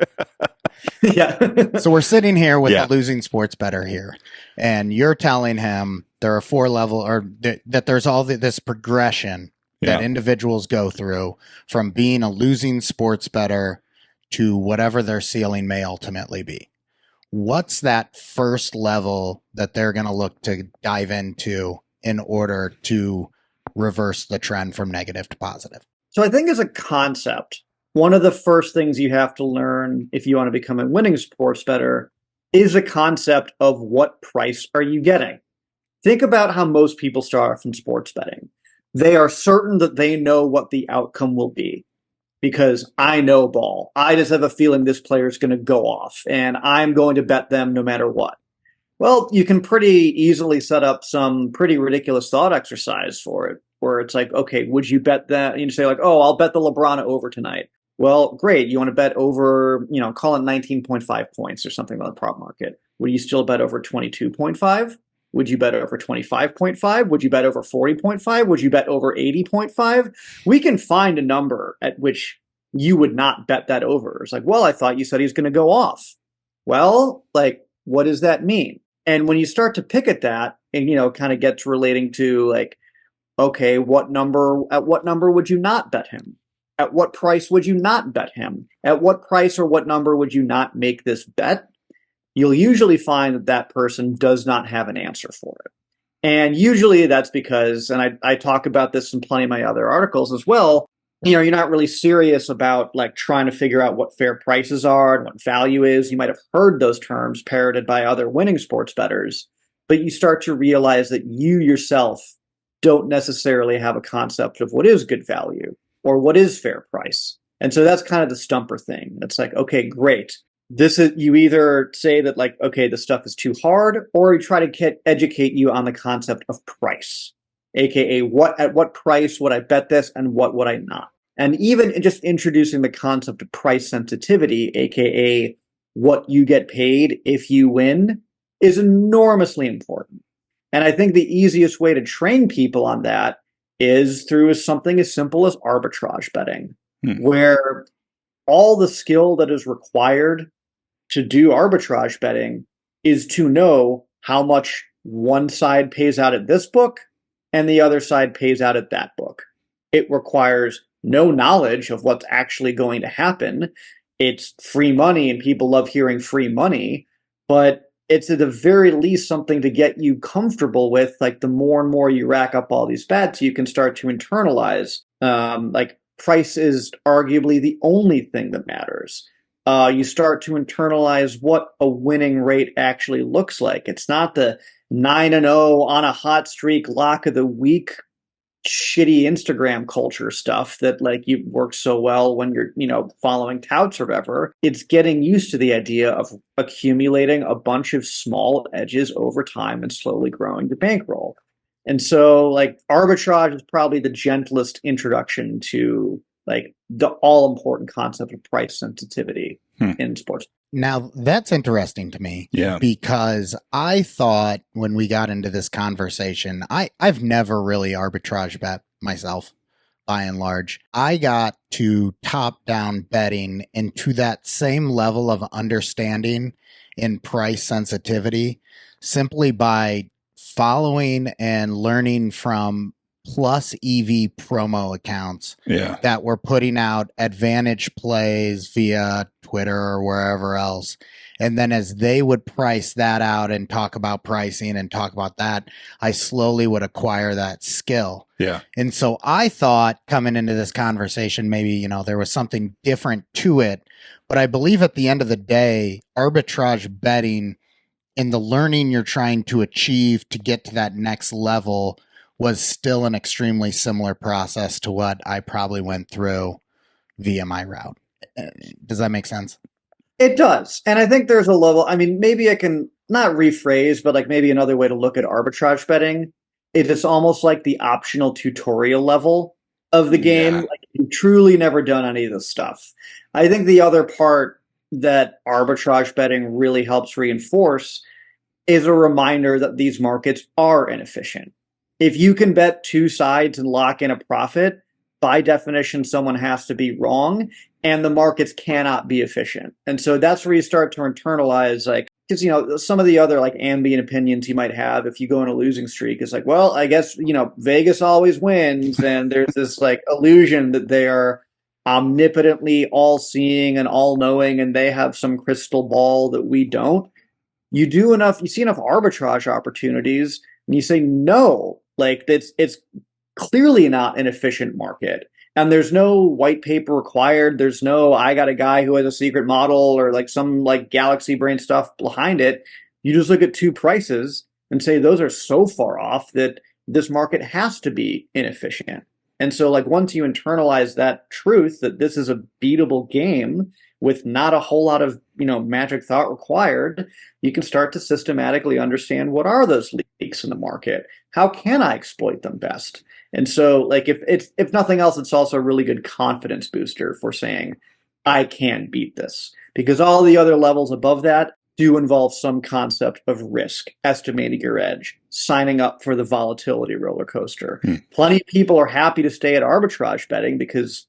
Yeah. So we're sitting here with a losing sports bettor here, and you're telling him there are 4 levels, or that there's all this progression that individuals go through from being a losing sports bettor to whatever their ceiling may ultimately be. What's that first level that they're going to look to dive into in order to reverse the trend from negative to positive? So I think as a concept, one of the first things you have to learn if you want to become a winning sports bettor is a concept of what price are you getting. Think about how most people start off in sports betting. They are certain that they know what the outcome will be because I know ball. I just have a feeling this player is going to go off and I'm going to bet them no matter what. Well, you can pretty easily set up some pretty ridiculous thought exercise for it, where it's like, okay, would you bet that? You say like, oh, I'll bet the LeBron over tonight. Well, great. You want to bet over, call it 19.5 points or something on the prop market. Would you still bet over 22.5? Would you bet over 25.5? Would you bet over 40.5? Would you bet over 80.5? We can find a number at which you would not bet that over. It's like, well, I thought you said he's going to go off. Well, like, what does that mean? And when you start to pick at that and, kind of gets relating to like, okay, at what number would you not bet him? At what price would you not bet him? At what price or what number would you not make this bet? You'll usually find that that person does not have an answer for it. And usually that's because, and I talk about this in plenty of my other articles as well, you're not really serious about like trying to figure out what fair prices are and what value is. You might have heard those terms parroted by other winning sports bettors, but you start to realize that you yourself don't necessarily have a concept of what is good value or what is fair price. And so that's kind of the stumper thing. It's like, okay, great. This is, you either say that like, okay, the stuff is too hard, or you try to educate you on the concept of price, aka at what price would I bet this and what would I not? And even just introducing the concept of price sensitivity, aka what you get paid if you win, is enormously important. And I think the easiest way to train people on that is through something as simple as arbitrage betting, where all the skill that is required to do arbitrage betting is to know how much one side pays out at this book and the other side pays out at that book. It requires no knowledge of what's actually going to happen. It's free money, and people love hearing free money, but it's at the very least something to get you comfortable with. Like the more and more you rack up all these bets, you can start to internalize, like price is arguably the only thing that matters. You start to internalize what a winning rate actually looks like. It's not the 9-0 on a hot streak lock of the week shitty Instagram culture stuff that like you work so well when you're, following touts or whatever. It's getting used to the idea of accumulating a bunch of small edges over time and slowly growing the bankroll. And so like arbitrage is probably the gentlest introduction to like the all important concept of price sensitivity in sports. Now, that's interesting to me. Yeah. Because I thought when we got into this conversation, I've never really arbitrage bet myself, by and large. I got to top-down betting into that same level of understanding in price sensitivity simply by following and learning from Plus EV promo accounts that were putting out advantage plays via Twitter or wherever else. And then as they would price that out and talk about pricing and talk about that, I slowly would acquire that skill. Yeah. And so I thought coming into this conversation, maybe, there was something different to it. But I believe at the end of the day, arbitrage betting and the learning you're trying to achieve to get to that next level was still an extremely similar process to what I probably went through via my route. Does that make sense? It does. And I think there's a level, maybe I can not rephrase, but like maybe another way to look at arbitrage betting is it's almost like the optional tutorial level of the game. Like you've truly never done any of this stuff. I think the other part that arbitrage betting really helps reinforce is a reminder that these markets are inefficient. If you can bet two sides and lock in a profit, by definition, someone has to be wrong, and the markets cannot be efficient. And so that's where you start to internalize, like, because, some of the other like ambient opinions you might have if you go on a losing streak is like, well, I guess, Vegas always wins. And there's this like illusion that they are omnipotently all seeing and all knowing, and they have some crystal ball that we don't. You see enough arbitrage opportunities, and you say, no, like it's clearly not an efficient market. And there's no white paper required. There's no, I got a guy who has a secret model or like some like galaxy brain stuff behind it. You just look at two prices and say, those are so far off that this market has to be inefficient. And so like once you internalize that truth that this is a beatable game with not a whole lot of, magic thought required, you can start to systematically understand what are those leaks in the market? How can I exploit them best? And so like if nothing else, it's also a really good confidence booster for saying, I can beat this. Because all the other levels above that do involve some concept of risk, estimating your edge, signing up for the volatility roller coaster. Plenty of people are happy to stay at arbitrage betting because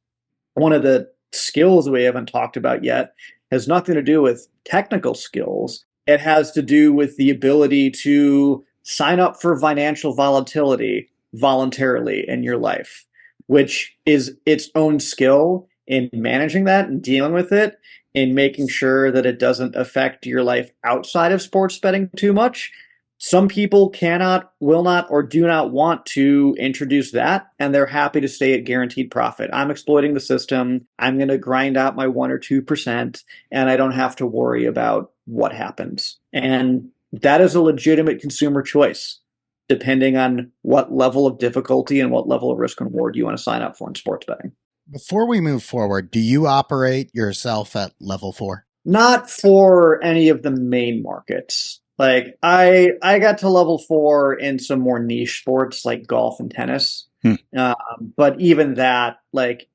one of the skills we haven't talked about yet has nothing to do with technical skills. It has to do with the ability to sign up for financial volatility voluntarily in your life, which is its own skill in managing that and dealing with it, in making sure that it doesn't affect your life outside of sports betting too much. Some people cannot, will not, or do not want to introduce that, and they're happy to stay at guaranteed profit. I'm exploiting the system. I'm going to grind out my 1 or 2%, and I don't have to worry about what happens. And that is a legitimate consumer choice, depending on what level of difficulty and what level of risk and reward you want to sign up for in sports betting. Before we move forward, do you operate yourself at level 4? Not for any of the main markets. Like I got to level 4 in some more niche sports like golf and tennis. But even that, like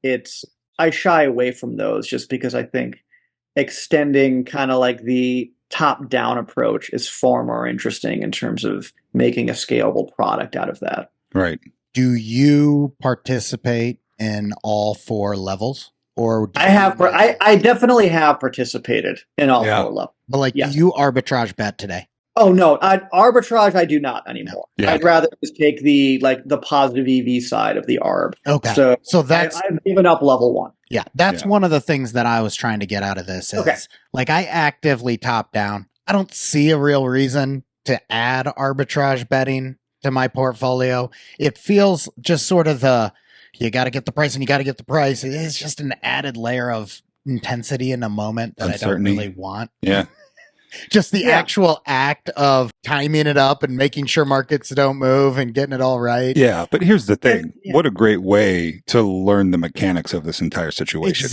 I shy away from those just because I think extending kind of like the top-down approach is far more interesting in terms of making a scalable product out of that. Right. Do you participate in all 4 levels? Or I definitely have participated in all 4 levels. But like, yes. Do you arbitrage bet today? Oh no, arbitrage I do not anymore. Yeah. I'd rather just take the positive EV side of the ARB. Okay. So that's I've given up level 1. Yeah, that's one of the things that I was trying to get out of this is like I actively top down. I don't see a real reason to add arbitrage betting to my portfolio. It feels just sort of you got to get the price and you got to get the price. It is just an added layer of intensity in a moment that I don't really want. Yeah. Just the actual act of timing it up and making sure markets don't move and getting it all right. Yeah, but here's the thing. What a great way to learn the mechanics of this entire situation.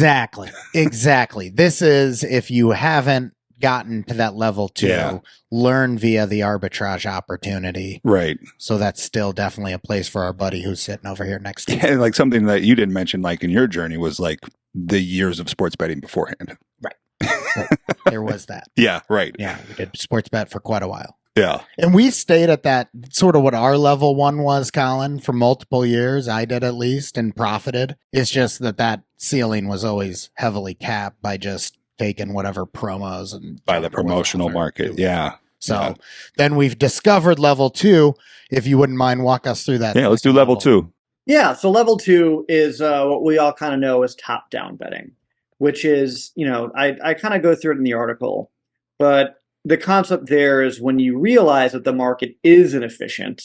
Exactly. This is, if you haven't gotten to that level 2, learn via the arbitrage opportunity. Right. So that's still definitely a place for our buddy who's sitting over here next to you. And like something that you didn't mention, like in your journey, was like the years of sports betting beforehand. Right. There was that. Yeah, right. Yeah, we did sports bet for quite a while. Yeah. And we stayed at that sort of what our level 1 was, Colin, for multiple years. I did at least and profited. It's just that ceiling was always heavily capped by just taking whatever promos and by the promotional market. Yeah. So then we've discovered level 2. If you wouldn't mind, walk us through that. Yeah, let's do level 2. Yeah. So level 2 is what we all kind of know as top-down betting, which is, I kind of go through it in the article, but the concept there is when you realize that the market is inefficient,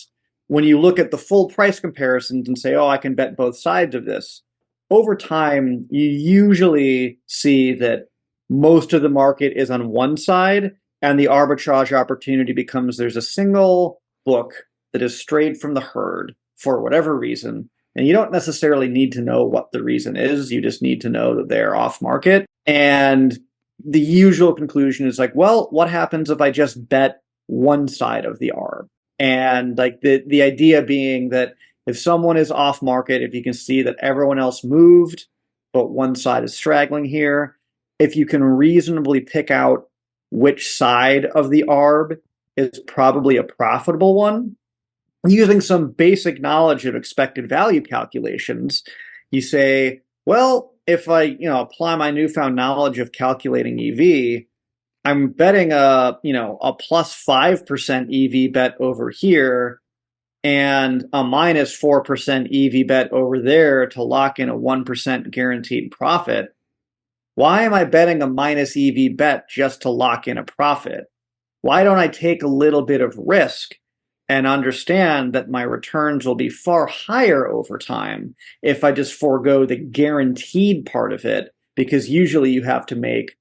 when you look at the full price comparisons and say, oh, I can bet both sides of this, over time, you usually see that most of the market is on one side and the arbitrage opportunity becomes there's a single book that is strayed from the herd for whatever reason. And you don't necessarily need to know what the reason is. You just need to know that they're off market. And the usual conclusion is like, well, what happens if I just bet one side of the ARB? And like the idea being that if someone is off market, if you can see that everyone else moved, but one side is straggling here, if you can reasonably pick out which side of the ARB is probably a profitable one, using some basic knowledge of expected value calculations, you say, well, if I, apply my newfound knowledge of calculating EV, I'm betting a plus 5% EV bet over here and a minus 4% EV bet over there to lock in a 1% guaranteed profit. Why am I betting a minus EV bet just to lock in a profit? Why don't I take a little bit of risk and understand that my returns will be far higher over time if I just forego the guaranteed part of it? Because usually you have to make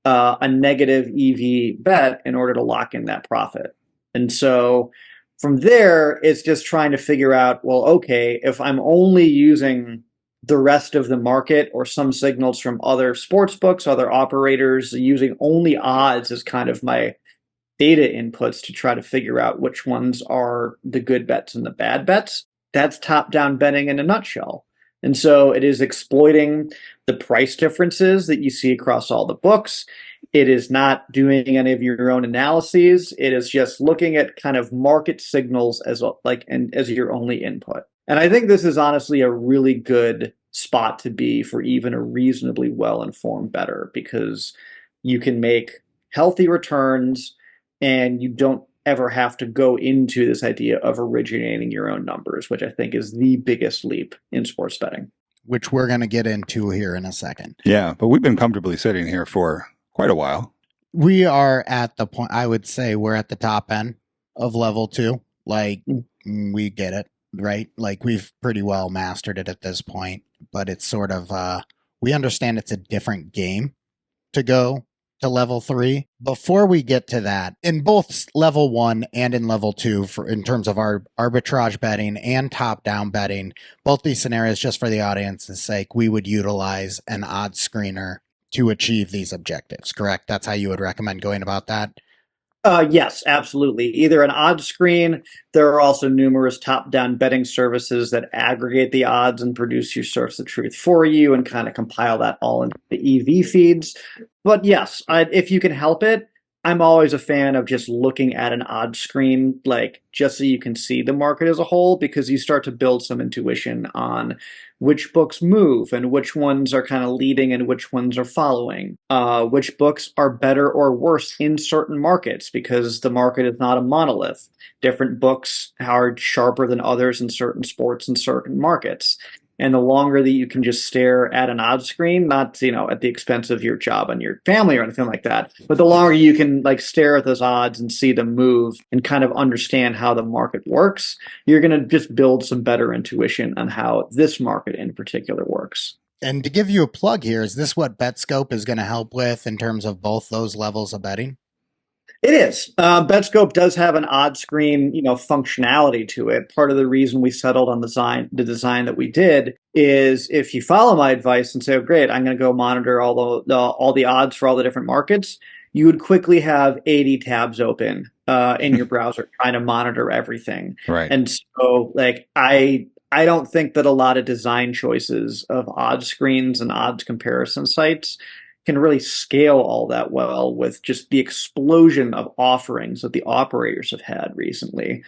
a negative EV bet in order to lock in that profit. And so from there, it's just trying to figure out, well, okay, if I'm only using the rest of the market or some signals from other sports books, other operators, using only odds as kind of my data inputs to try to figure out which ones are the good bets and the bad bets, that's top-down betting in a nutshell. And so it is exploiting the price differences that you see across all the books. It is not doing any of your own analyses. It is just looking at kind of market signals as your only input. And I think this is honestly a really good spot to be for even a reasonably well-informed bettor, because you can make healthy returns and you don't ever have to go into this idea of originating your own numbers, which I think is the biggest leap in sports betting. Which we're going to get into here in a second. Yeah, but we've been comfortably sitting here for quite a while. We are at the point, I would say we're at the top end of level 2. Like, we get it, right? Like, we've pretty well mastered it at this point, but it's sort of, we understand it's a different game to go to level 3. Before we get to that, in both level 1 and in level 2, in terms of our arbitrage betting and top-down betting, both these scenarios, just for the audience's sake, we would utilize an odds screener to achieve these objectives, correct? That's how you would recommend going about that? Yes, absolutely. Either an odds screen. There are also numerous top-down betting services that aggregate the odds and produce your source of truth for you and kind of compile that all into the EV feeds. But yes, if you can help it, I'm always a fan of just looking at an odds screen, like just so you can see the market as a whole, because you start to build some intuition on which books move and which ones are kind of leading and which ones are following, which books are better or worse in certain markets, because the market is not a monolith. Different books are sharper than others in certain sports and certain markets. And the longer that you can just stare at an odds screen, not, at the expense of your job and your family or anything like that, but the longer you can like stare at those odds and see them move and kind of understand how the market works, you're going to just build some better intuition on how this market in particular works. And to give you a plug here, is this what Betscope is going to help with in terms of both those levels of betting? It is. Betscope does have an odd screen, functionality to it. Part of the reason we settled on the design that we did is if you follow my advice and say, "Oh, great, I'm going to go monitor all the odds for all the different markets," you would quickly have 80 tabs open in your browser trying to monitor everything. Right. And so, I don't think that a lot of design choices of odds screens and odds comparison sites can really scale all that well with just the explosion of offerings that the operators have had recently.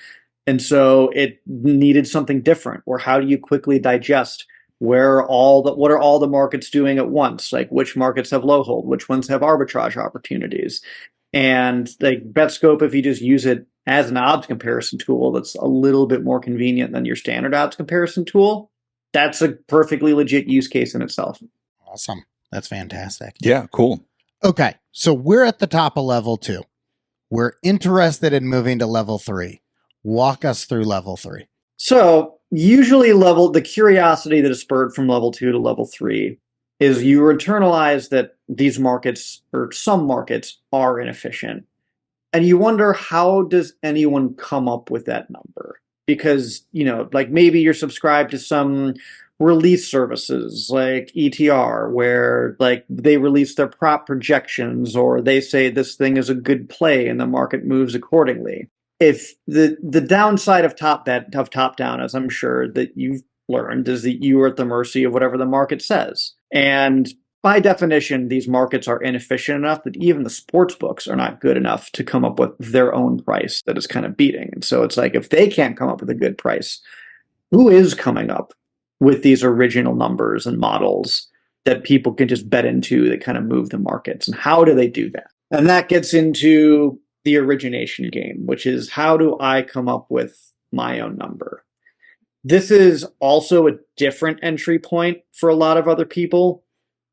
And so it needed something different. Or how do you quickly digest what are all the markets doing at once? Like, which markets have low hold, which ones have arbitrage opportunities? And like Betscope, if you just use it as an odds comparison tool that's a little bit more convenient than your standard odds comparison tool, that's a perfectly legit use case in itself. Awesome. That's fantastic. Yeah, cool. Okay, so we're at the top of level 2. We're interested in moving to level 3. Walk us through level 3. So usually the curiosity that is spurred from level 2 to level 3 is you internalize that these markets or some markets are inefficient. And you wonder, how does anyone come up with that number? Because, maybe you're subscribed to some release services like ETR, where they release their prop projections, or they say this thing is a good play and the market moves accordingly. If the downside of top down, as I'm sure that you've learned, is that you are at the mercy of whatever the market says. And by definition, these markets are inefficient enough that even the sports books are not good enough to come up with their own price that is kind of beating. And so it's like, if they can't come up with a good price, who is coming up with these original numbers and models that people can just bet into that kind of move the markets? And how do they do that? And that gets into the origination game, which is, how do I come up with my own number? This is also a different entry point for a lot of other people,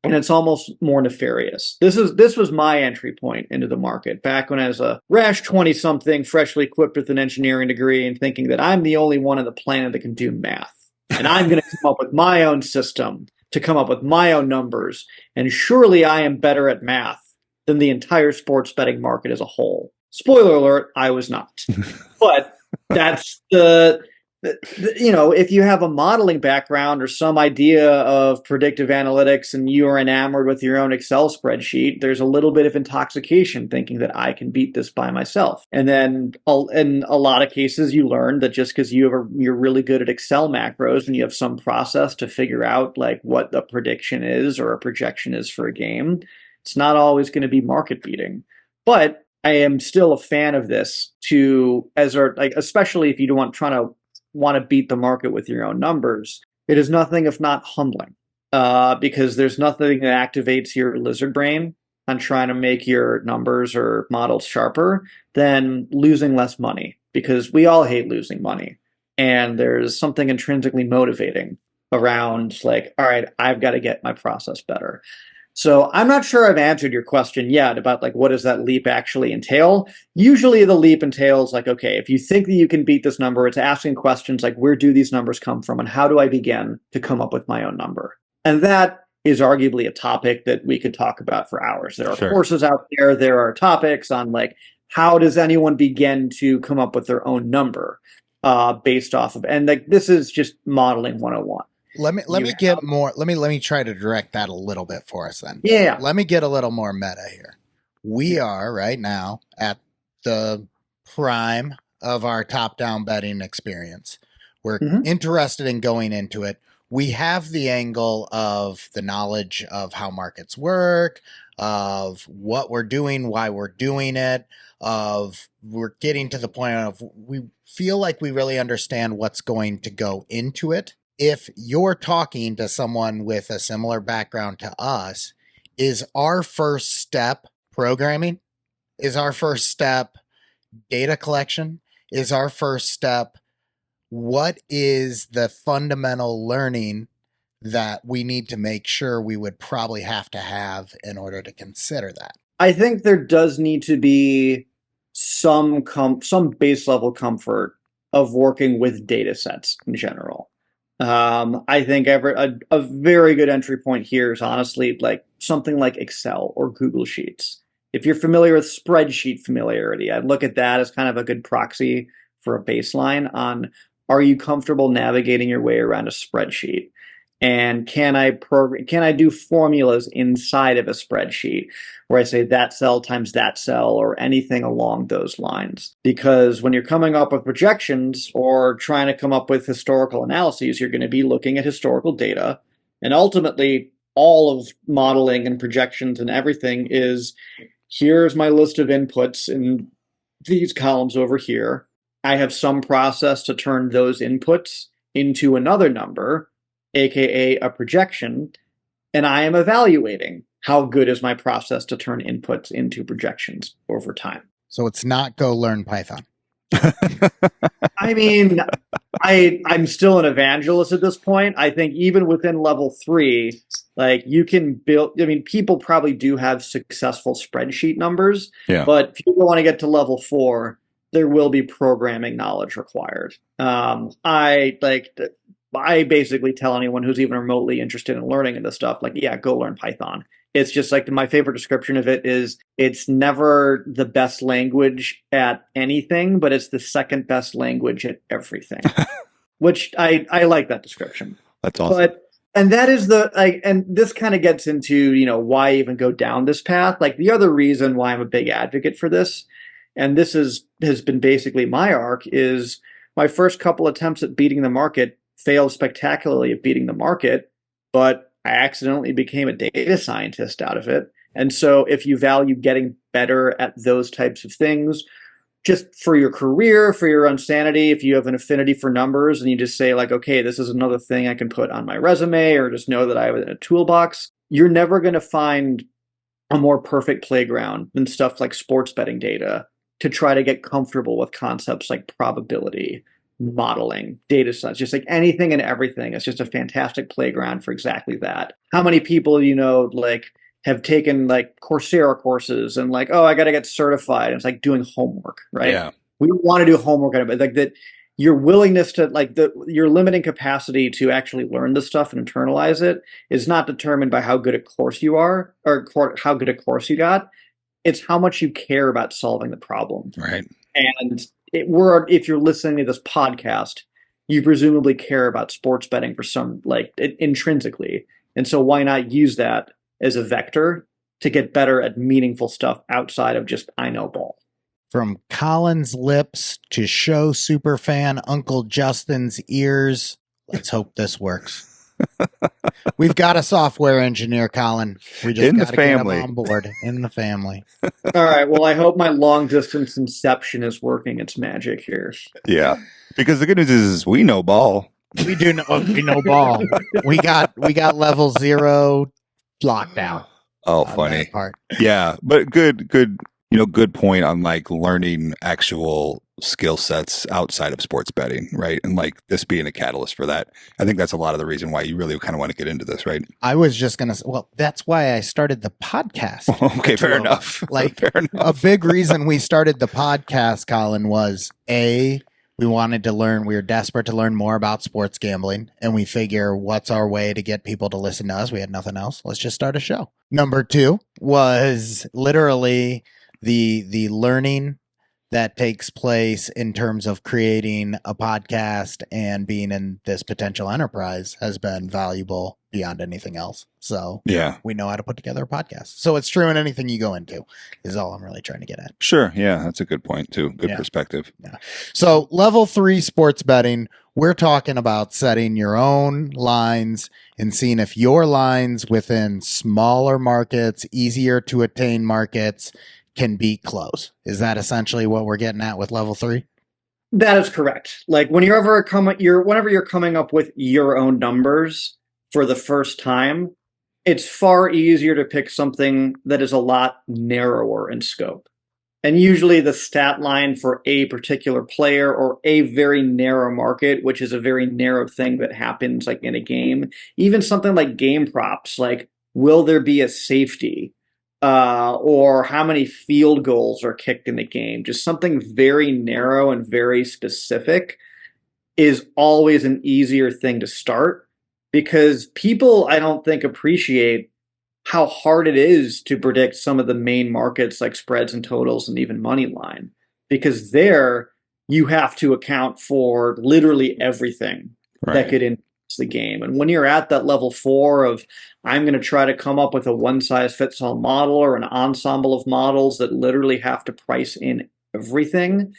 and it's almost more nefarious. This was my entry point into the market back when I was a rash 20-something, freshly equipped with an engineering degree, and thinking that I'm the only one on the planet that can do math. And I'm going to come up with my own system to come up with my own numbers. And surely I am better at math than the entire sports betting market as a whole. Spoiler alert, I was not. But that's if you have a modeling background or some idea of predictive analytics and you are enamored with your own Excel spreadsheet, there's a little bit of intoxication thinking that I can beat this by myself. And then in a lot of cases, you learn that just because you're really good at Excel macros and you have some process to figure out what the prediction is or a projection is for a game, it's not always going to be market beating. But I am still a fan of this especially if you want to beat the market with your own numbers. It is nothing if not humbling. because there's nothing that activates your lizard brain on trying to make your numbers or models sharper than losing less money, because we all hate losing money. And there's something intrinsically motivating around like, all right, I've got to get my process better. So I'm not sure I've answered your question yet about like, what does that leap actually entail? Usually the leap entails like, okay, if you think that you can beat this number, it's asking questions like, where do these numbers come from and how do I begin to come up with my own number? And that is arguably a topic that we could talk about for hours. There are courses out there. There are topics on like, how does anyone begin to come up with their own number based off of, and like, this is just modeling 101. Let me get more. Let me try to direct that a little bit for us then. Yeah. Let me get a little more meta here. We are right now at the prime of our top-down betting experience. We're interested in going into it. We have the angle of the knowledge of how markets work, of what we're doing, why we're doing it, of we're getting to the point of we feel like we really understand what's going to go into it. If you're talking to someone with a similar background to us, is our first step programming? Is our first step data collection? Is our first step what is the fundamental learning that we need to make sure we would probably have to have in order to consider that? I think there does need to be some base level comfort of working with data sets in general. I think a very good entry point here is honestly like something like Excel or Google Sheets. If you're familiar with spreadsheet familiarity, I'd look at that as kind of a good proxy for a baseline on, are you comfortable navigating your way around a spreadsheet? And can I do formulas inside of a spreadsheet where I say that cell times that cell or anything along those lines? Because when you're coming up with projections or trying to come up with historical analyses, you're going to be looking at historical data. And ultimately, all of modeling and projections and everything is, here's my list of inputs in these columns over here. I have some process to turn those inputs into another number, aka a projection, and I am evaluating how good is my process to turn inputs into projections over time. So it's not go learn Python. I mean, I'm still an evangelist at this point. I think even within level 3, like you can build, I mean, people probably do have successful spreadsheet numbers, but if you want to get to level 4, there will be programming knowledge required. I basically tell anyone who's even remotely interested in learning in this stuff, like, yeah, go learn Python. It's just like my favorite description of it is it's never the best language at anything, but it's the second best language at everything, which I like that description. That's awesome. And that is and this kind of gets into, why even go down this path. Like the other reason why I'm a big advocate for this, and this has been basically my arc, is my first couple attempts at beating the market failed spectacularly at beating the market, but I accidentally became a data scientist out of it. And so if you value getting better at those types of things, just for your career, for your own sanity, if you have an affinity for numbers and you just say like, okay, this is another thing I can put on my resume, or just know that I have it in a toolbox, you're never going to find a more perfect playground than stuff like sports betting data to try to get comfortable with concepts like probability, modeling, data science, just like anything and everything. It's just a fantastic playground for exactly that. How many people, have taken like Coursera courses and like, oh, I got to get certified. And it's like doing homework, right? Yeah. We want to do homework on it, but like that, your willingness to your limiting capacity to actually learn this stuff and internalize it is not determined by how good a course you are or how good a course you got. It's how much you care about solving the problem. Right. And if you're listening to this podcast, you presumably care about sports betting for some intrinsically. And so why not use that as a vector to get better at meaningful stuff outside of just I know ball. From Colin's lips to show superfan Uncle Justin's ears. Let's hope this works. We've got a software engineer, Colin. We just got to get him on board in the family. All right. Well, I hope my long distance inception is working its magic here. Yeah. Because the good news is we know ball. We do no ball. We got level 0 lockdown. Oh, on funny. that part. Yeah, but good, good point on like learning actual skill sets outside of sports betting, right? And like this being a catalyst for that. I think that's a lot of the reason why you really kind of want to get into this, right? I was just going to say, well, that's why I started the podcast. Okay, fair enough. Like fair enough. a big reason we started the podcast, Colin, was we wanted to learn, we were desperate to learn more about sports gambling, and we figure what's our way to get people to listen to us? We had nothing else. Let's just start a show. Number 2 was literally the learning that takes place in terms of creating a podcast and being in this potential enterprise has been valuable beyond anything else. So yeah, we know how to put together a podcast. So it's true in anything you go into is all I'm really trying to get at. Sure. Yeah, that's a good point too. Good perspective. Yeah. So level 3 sports betting, we're talking about setting your own lines and seeing if your lines within smaller markets, easier to attain markets can beat close. Is that essentially what we're getting at with level 3? That is correct. Like whenever you're coming up with your own numbers for the first time, it's far easier to pick something that is a lot narrower in scope. And usually the stat line for a particular player or a very narrow market, which is a very narrow thing that happens like in a game, even something like game props, like will there be a safety? Or how many field goals are kicked in the game. Just something very narrow and very specific is always an easier thing to start because people, I don't think, appreciate how hard it is to predict some of the main markets like spreads and totals and even money line. Because there you have to account for literally everything that could influence the game. And when you're at that level 4 of I'm going to try to come up with a one-size-fits-all model or an ensemble of models that literally have to price in everything,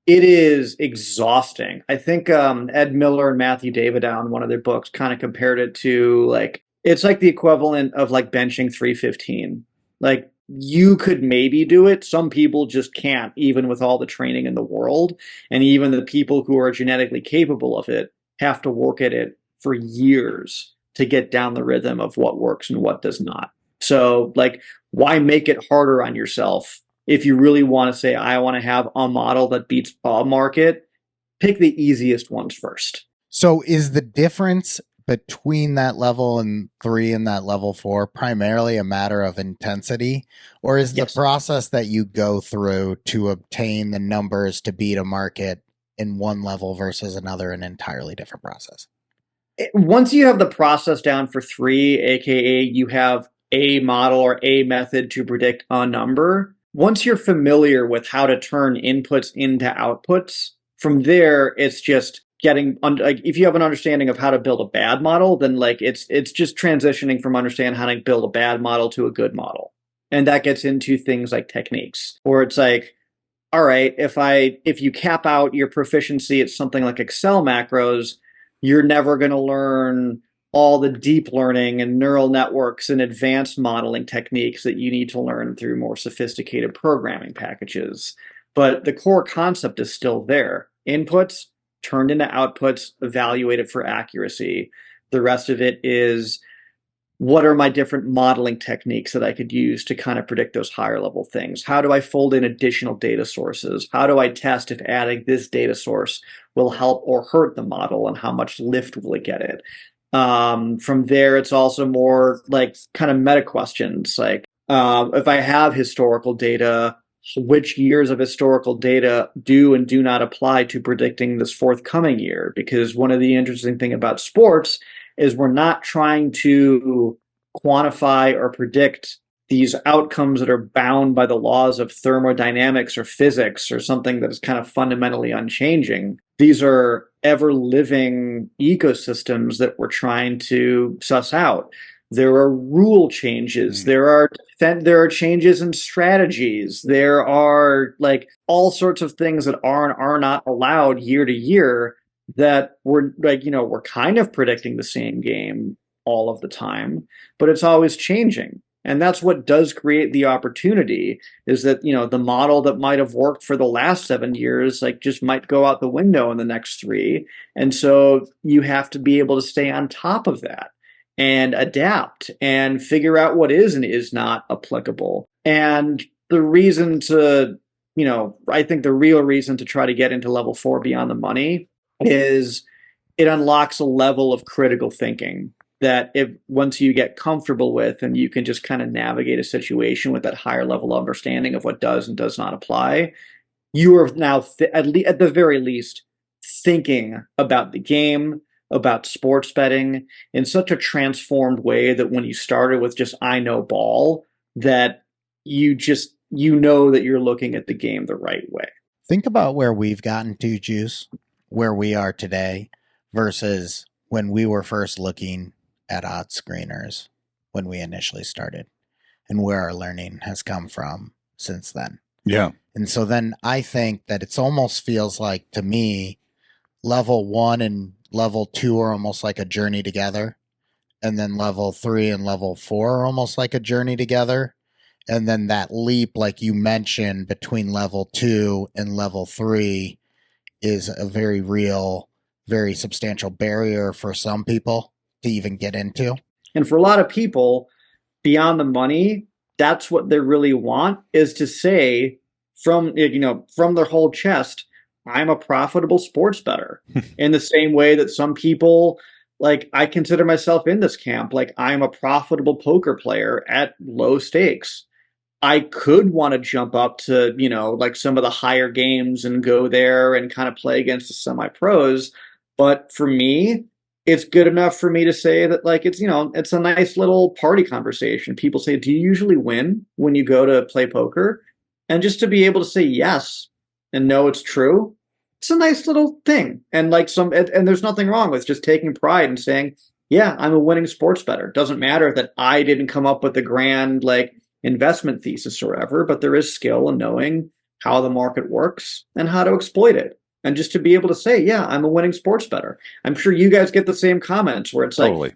it is exhausting. I think Ed Miller and Matthew Davidow in one of their books kind of compared it to like, it's like the equivalent of like benching 315. Like you could maybe do it. Some people just can't, even with all the training in the world. And even the people who are genetically capable of it have to work at it for years to get down the rhythm of what works and what does not. So, like, why make it harder on yourself if you really want to say, I want to have a model that beats a market? Pick the easiest ones first. So is the difference between that level 3 and that level 4 primarily a matter of intensity? Or is the process that you go through to obtain the numbers to beat a market in one level versus another an entirely different process? Once you have the process down for 3, aka you have a model or a method to predict a number, once you're familiar with how to turn inputs into outputs, from there it's just getting like if you have an understanding of how to build a bad model, then like it's just transitioning from understanding how to build a bad model to a good model. And that gets into things like techniques, where it's like, all right, if you cap out your proficiency at something like Excel macros, you're never going to learn all the deep learning and neural networks and advanced modeling techniques that you need to learn through more sophisticated programming packages. But the core concept is still there. Inputs turned into outputs, evaluated for accuracy. The rest of it is, what are my different modeling techniques that I could use to kind of predict those higher level things? How do I fold in additional data sources? How do I test if adding this data source will help or hurt the model, and how much lift will it get it? From there, it's also more like kind of meta questions. Like if I have historical data, which years of historical data do and do not apply to predicting this forthcoming year? Because one of the interesting things about sports is we're not trying to quantify or predict these outcomes that are bound by the laws of thermodynamics or physics or something that is kind of fundamentally unchanging. These are ever-living ecosystems that we're trying to suss out. There are rule changes. There are changes in strategies. There are like all sorts of things that are and are not allowed year to year that we're like, we're kind of predicting the same game all of the time, but it's always changing. And that's what does create the opportunity, is that, the model that might have worked for the last 7 years, like, just might go out the window in the next 3. And so you have to be able to stay on top of that and adapt and figure out what is and is not applicable. And the reason to, I think the real reason to try to get into level 4 beyond the money is it unlocks a level of critical thinking that once you get comfortable with, and you can just kind of navigate a situation with that higher level of understanding of what does and does not apply, you are now at the very least thinking about the game, about sports betting in such a transformed way that when you started with just I know ball, that you know that you're looking at the game the right way. Think about where we've gotten to, Juice, where we are today versus when we were first looking at odds screeners when we initially started, and where our learning has come from since then. Yeah. And so then I think that it's almost feels like, to me, level 1 and level 2 are almost like a journey together. And then level 3 and level 4 are almost like a journey together. And then that leap, like you mentioned, between level 2 and level 3 is a very real, very substantial barrier for some people to even get into. And for a lot of people, beyond the money, that's what they really want, is to say from their whole chest, I'm a profitable sports bettor. In the same way that some people, like, I consider myself in this camp, like, I'm a profitable poker player at low stakes. I could want to jump up to, like, some of the higher games and go there and kind of play against the semi-pros. But for me, it's good enough for me to say that, like, it's a nice little party conversation. People say, do you usually win when you go to play poker? And just to be able to say yes and know it's true, it's a nice little thing. And and there's nothing wrong with just taking pride and saying, yeah, I'm a winning sports bettor. Doesn't matter that I didn't come up with the grand, like, investment thesis or whatever, but there is skill in knowing how the market works and how to exploit it. And just to be able to say, yeah, I'm a winning sports bettor. I'm sure you guys get the same comments where it's like, Totally.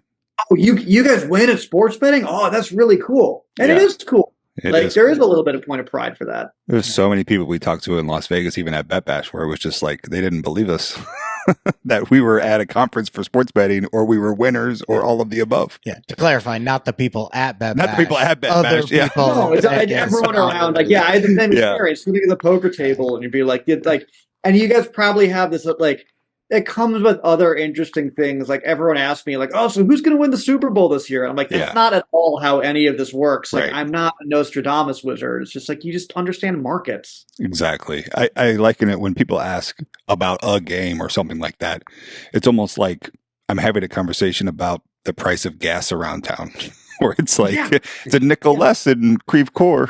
oh, you guys win at sports betting? Oh, that's really cool. And Yeah. it is cool. It Like, is there is cool. a little bit of point of pride for that. There's so many people we talked to in Las Vegas, even at Bet Bash, where it was just like they didn't believe us that we were at a conference for sports betting, or we were winners, or all of the above. Yeah, to clarify, not the people at Bet Not Bash, the people at Bet other Bash, yeah. people. No, it's everyone around. Like, yeah, I had the same Yeah. experience sitting at the poker table, and you'd be like, and you guys probably have this, like, it comes with other interesting things. Like, everyone asks me, like, oh, so who's going to win the Super Bowl this year? And I'm like, that's Yeah. not at all how any of this works. Like, Right. I'm not a Nostradamus wizard. It's just like, you just understand markets. Exactly. I liken it when people ask about a game or something like that. It's almost like I'm having a conversation about the price of gas around town, where it's like, Yeah. it's a nickel less in Creve Coeur.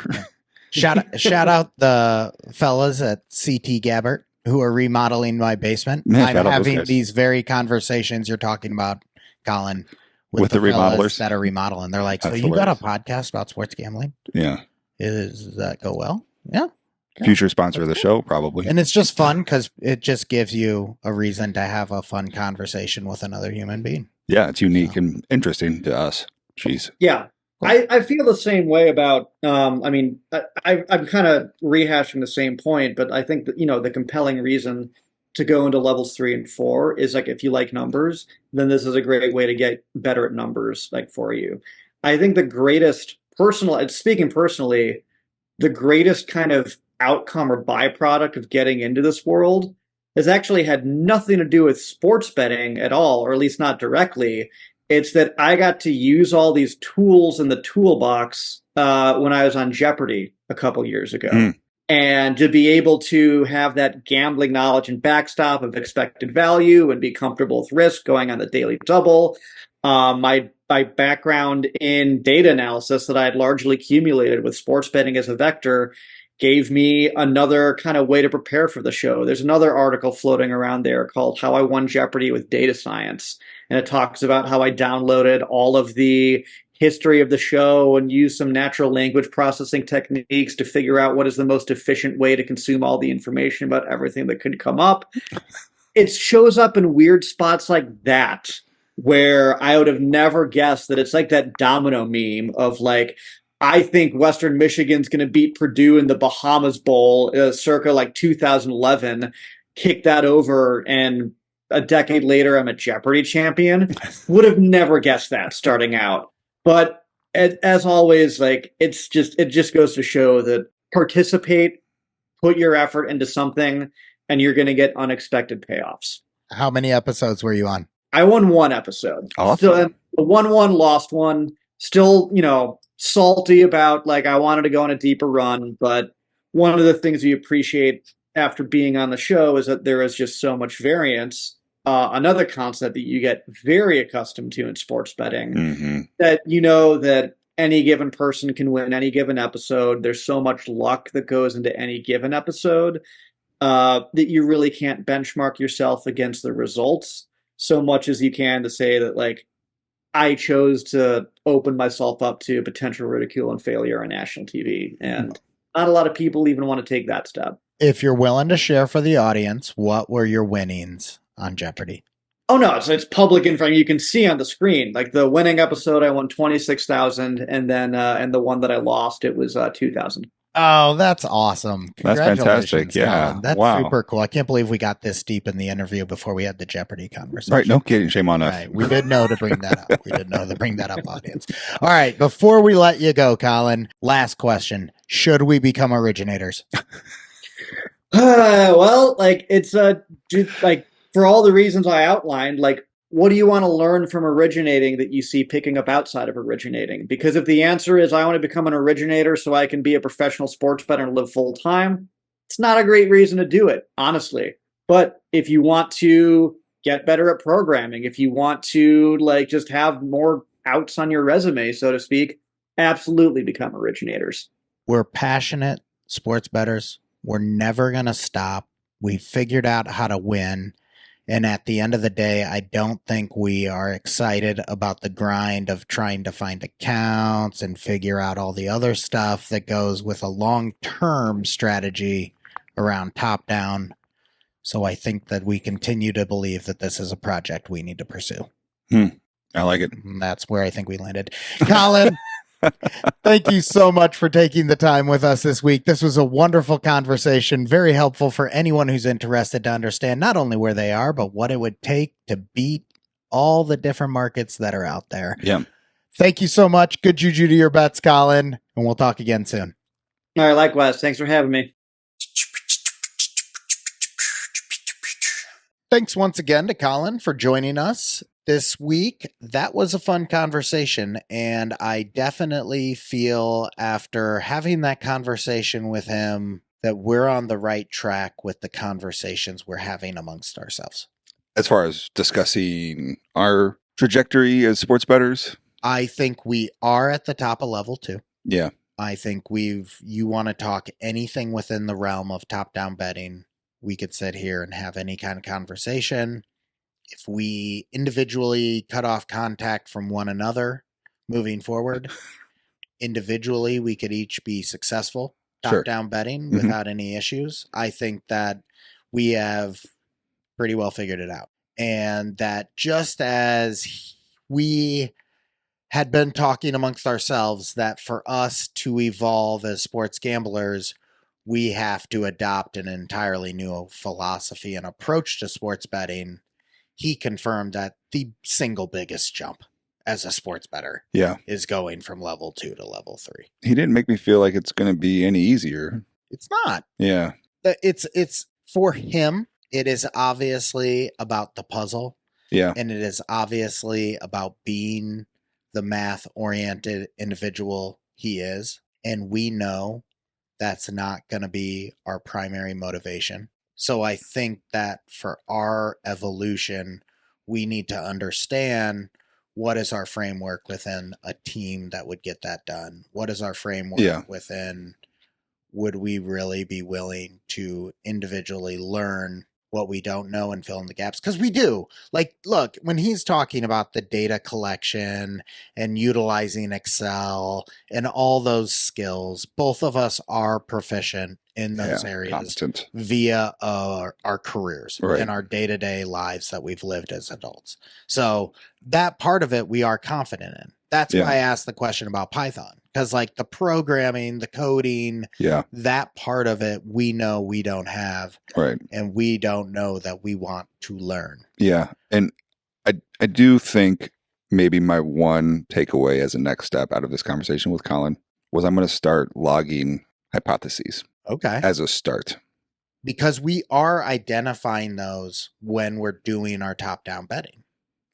Shout out the fellas at CT Gabbert who are remodeling my basement. Yeah, I'm shout out those having guys. these very conversations you're talking about, Colin, With the fellas remodelers? that are remodeling. They're like, so That's you got a hilarious. podcast about sports gambling? Yeah. Does that go well? Yeah. Future sponsor of the show, probably. And it's just fun because it just gives you a reason to have a fun conversation with another human being. Yeah, it's unique and interesting to us. Jeez. Yeah. I feel the same way about, I'm kind of rehashing the same point, but I think that, the compelling reason to go into levels 3 and 4 is, like, if you like numbers, then this is a great way to get better at numbers, like, for you. I think the greatest speaking personally, the greatest kind of outcome or byproduct of getting into this world has actually had nothing to do with sports betting at all, or at least not directly. It's that I got to use all these tools in the toolbox when I was on Jeopardy a couple years ago. Mm. And to be able to have that gambling knowledge and backstop of expected value and be comfortable with risk going on the daily double. My background in data analysis that I had largely accumulated with sports betting as a vector gave me another kind of way to prepare for the show. There's another article floating around there called How I Won Jeopardy with Data Science. And it talks about how I downloaded all of the history of the show and used some natural language processing techniques to figure out what is the most efficient way to consume all the information about everything that could come up. It shows up in weird spots like that, where I would have never guessed that it's like that domino meme of, like, I think Western Michigan's going to beat Purdue in the Bahamas Bowl circa like 2011, kick that over, and a decade later I'm a Jeopardy champion. Would have never guessed that starting out. But as always, like it just goes to show that participate, put your effort into something, and you're going to get unexpected payoffs. How many episodes were you on? I won one episode. Awesome. Still, won one, lost one. Still, salty about like I wanted to go on a deeper run, but one of the things we appreciate after being on the show is that there is just so much variance. Another concept that you get very accustomed to in sports betting, that that any given person can win any given episode. There's so much luck that goes into any given episode that you really can't benchmark yourself against the results so much as you can to say that, like, I chose to open myself up to potential ridicule and failure on national TV. And not a lot of people even want to take that step. If you're willing to share for the audience, what were your winnings on Jeopardy? Oh, no, it's public info. You can see on the screen. Like the winning episode, I won $26,000, and then and the one that I lost, it was $2,000. Oh, that's awesome. That's fantastic. Yeah. Colin. That's super cool. I can't believe we got this deep in the interview before we had the Jeopardy conversation. Right. No kidding. Shame on us. Right. We did know to bring that up. Audience. All right. Before we let you go, Colin, last question. Should we become originators? Well, like it's like for all the reasons I outlined, like what do you want to learn from originating that you see picking up outside of originating? Because if the answer is I want to become an originator so I can be a professional sports bettor and live full time, it's not a great reason to do it, honestly. But if you want to get better at programming, if you want to like just have more outs on your resume, so to speak, absolutely become originators. We're passionate sports bettors. We're never going to stop. We figured out how to win. And at the end of the day, I don't think we are excited about the grind of trying to find accounts and figure out all the other stuff that goes with a long-term strategy around top-down. So I think that we continue to believe that this is a project we need to pursue. I like it. And that's where I think we landed. Colin, thank you so much for taking the time with us this week. This was a wonderful conversation, very helpful for anyone who's interested to understand not only where they are, but what it would take to beat all the different markets that are out there. Yeah. Thank you so much. Good juju to your bets, Colin, and we'll talk again soon. All right, likewise. Thanks for having me. Thanks once again to Colin for joining us this week. That was a fun conversation, and I definitely feel after having that conversation with him that we're on the right track with the conversations we're having amongst ourselves. As far as discussing our trajectory as sports bettors, I think we are at the top of level 2. Yeah. I think you want to talk anything within the realm of top-down betting, we could sit here and have any kind of conversation. If we individually cut off contact from one another moving forward, individually, we could each be successful top-down betting without any issues. I think that we have pretty well figured it out. And that just as we had been talking amongst ourselves that for us to evolve as sports gamblers, we have to adopt an entirely new philosophy and approach to sports betting. He confirmed that the single biggest jump as a sports bettor is going from level 2 to level 3. He didn't make me feel like it's going to be any easier. It's not. Yeah. It's for him. It is obviously about the puzzle. Yeah. And it is obviously about being the math-oriented individual he is. And we know that's not going to be our primary motivation. So I think that for our evolution, we need to understand what is our framework within a team that would get that done? What is our framework within, would we really be willing to individually learn what we don't know and fill in the gaps? Because we do. Like, look, when he's talking about the data collection and utilizing Excel and all those skills, both of us are proficient in those areas via our careers and our day-to-day lives that we've lived as adults. So that part of it we are confident in. That's why I asked the question about Python, because like the programming, the coding, that part of it, we know we don't have, right? And we don't know that we want to learn. Yeah, and I do think maybe my one takeaway as a next step out of this conversation with Colin was I'm going to start logging hypotheses. Okay. As a start. Because we are identifying those when we're doing our top-down betting.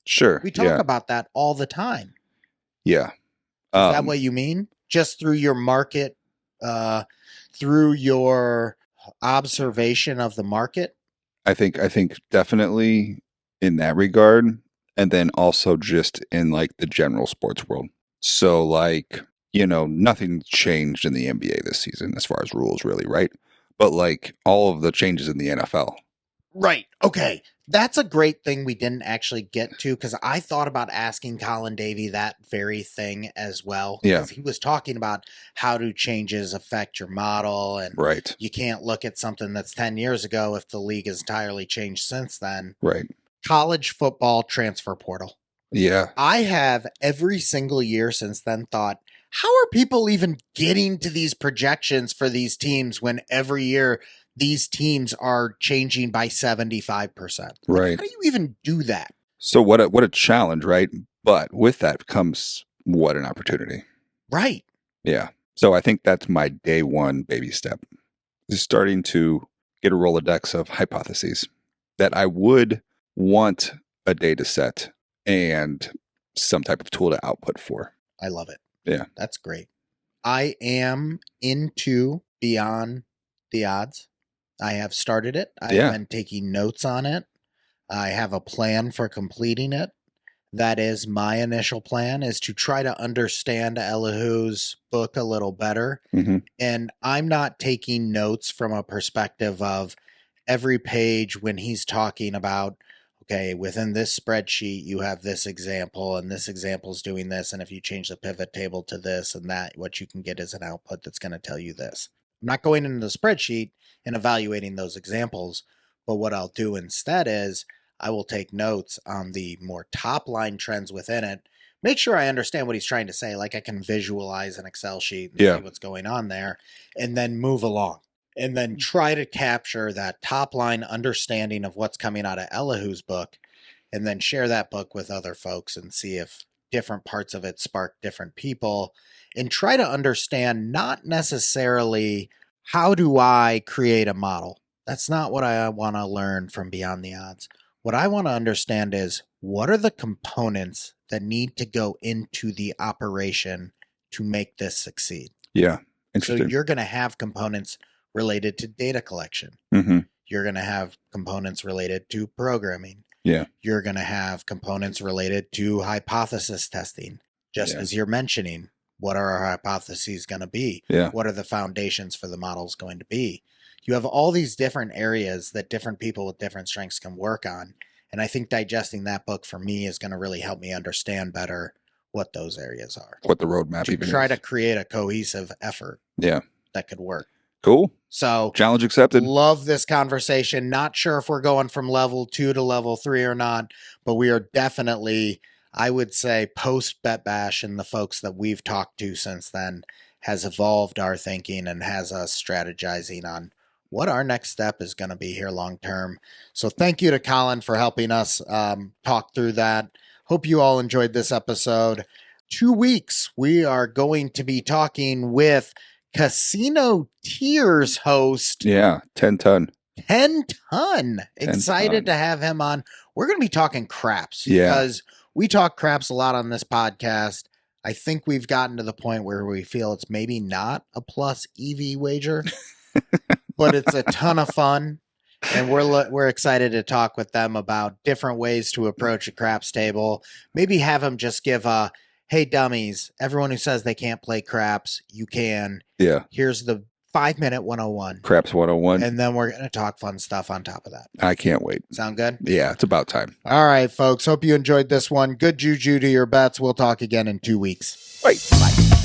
Sure. We talk about that all the time. Yeah. Is that what you mean? Just through your market, through your observation of the market? I think definitely in that regard. And then also just in like the general sports world. So like, nothing changed in the NBA this season as far as rules really, right? But like all of the changes in the NFL. Right. Okay. That's a great thing we didn't actually get to, because I thought about asking Colin Davy that very thing as well. Yeah. Because he was talking about how do changes affect your model, and right. You can't look at something that's 10 years ago if the league has entirely changed since then. Right. College football transfer portal. Yeah. I have every single year since then thought, how are people even getting to these projections for these teams when every year these teams are changing by 75%? Right. How do you even do that? So what a challenge, right? But with that comes what an opportunity. Right. Yeah. So I think that's my day one baby step, is starting to get a Rolodex of hypotheses that I would want a data set and some type of tool to output for. I love it. Yeah. That's great. I am into Beyond the Odds. I have started it. I've been taking notes on it. I have a plan for completing it. That is my initial plan, is to try to understand Elihu's book a little better. Mm-hmm. And I'm not taking notes from a perspective of every page when he's talking about, okay, within this spreadsheet, you have this example, and this example is doing this. And if you change the pivot table to this and that, what you can get is an output that's going to tell you this. I'm not going into the spreadsheet and evaluating those examples, but what I'll do instead is I will take notes on the more top line trends within it, make sure I understand what he's trying to say, like I can visualize an Excel sheet and see what's going on there, and then move along. And then try to capture that top line understanding of what's coming out of Elihu's book, and then share that book with other folks and see if different parts of it spark different people, and try to understand not necessarily how do I create a model. That's not what I want to learn from Beyond the Odds. What I want to understand is, what are the components that need to go into the operation to make this succeed? Yeah. So you're going to have components related to data collection. Mm-hmm. You're going to have components related to programming. Yeah. You're going to have components related to hypothesis testing. Just as you're mentioning, what are our hypotheses going to be? Yeah. What are the foundations for the models going to be? You have all these different areas that different people with different strengths can work on. And I think digesting that book for me is going to really help me understand better what those areas are. What the roadmap to even try is. to create a cohesive effort. Yeah. That could work. Cool. So challenge accepted. Love this conversation. Not sure if we're going from level 2 to level 3 or not, but we are definitely, I would say, post Bet Bash, and the folks that we've talked to since then has evolved our thinking and has us strategizing on what our next step is going to be here long term. So thank you to Colin for helping us talk through that. Hope you all enjoyed this episode. 2 weeks, we are going to be talking with Casino Tears host. 10 ton. 10 ton. Excited to have him on. We're going to be talking craps. Because we talk craps a lot on this podcast. I think we've gotten to the point where we feel it's maybe not a plus EV wager, but it's a ton of fun. And we're excited to talk with them about different ways to approach a craps table. Maybe have them just give a, hey, dummies, everyone who says they can't play craps, you can. Yeah. Here's the 5-minute 101. Craps 101. And then we're going to talk fun stuff on top of that. I can't wait. Sound good? Yeah, it's about time. All right, folks. Hope you enjoyed this one. Good juju to your bets. We'll talk again in 2 weeks. Bye. Bye.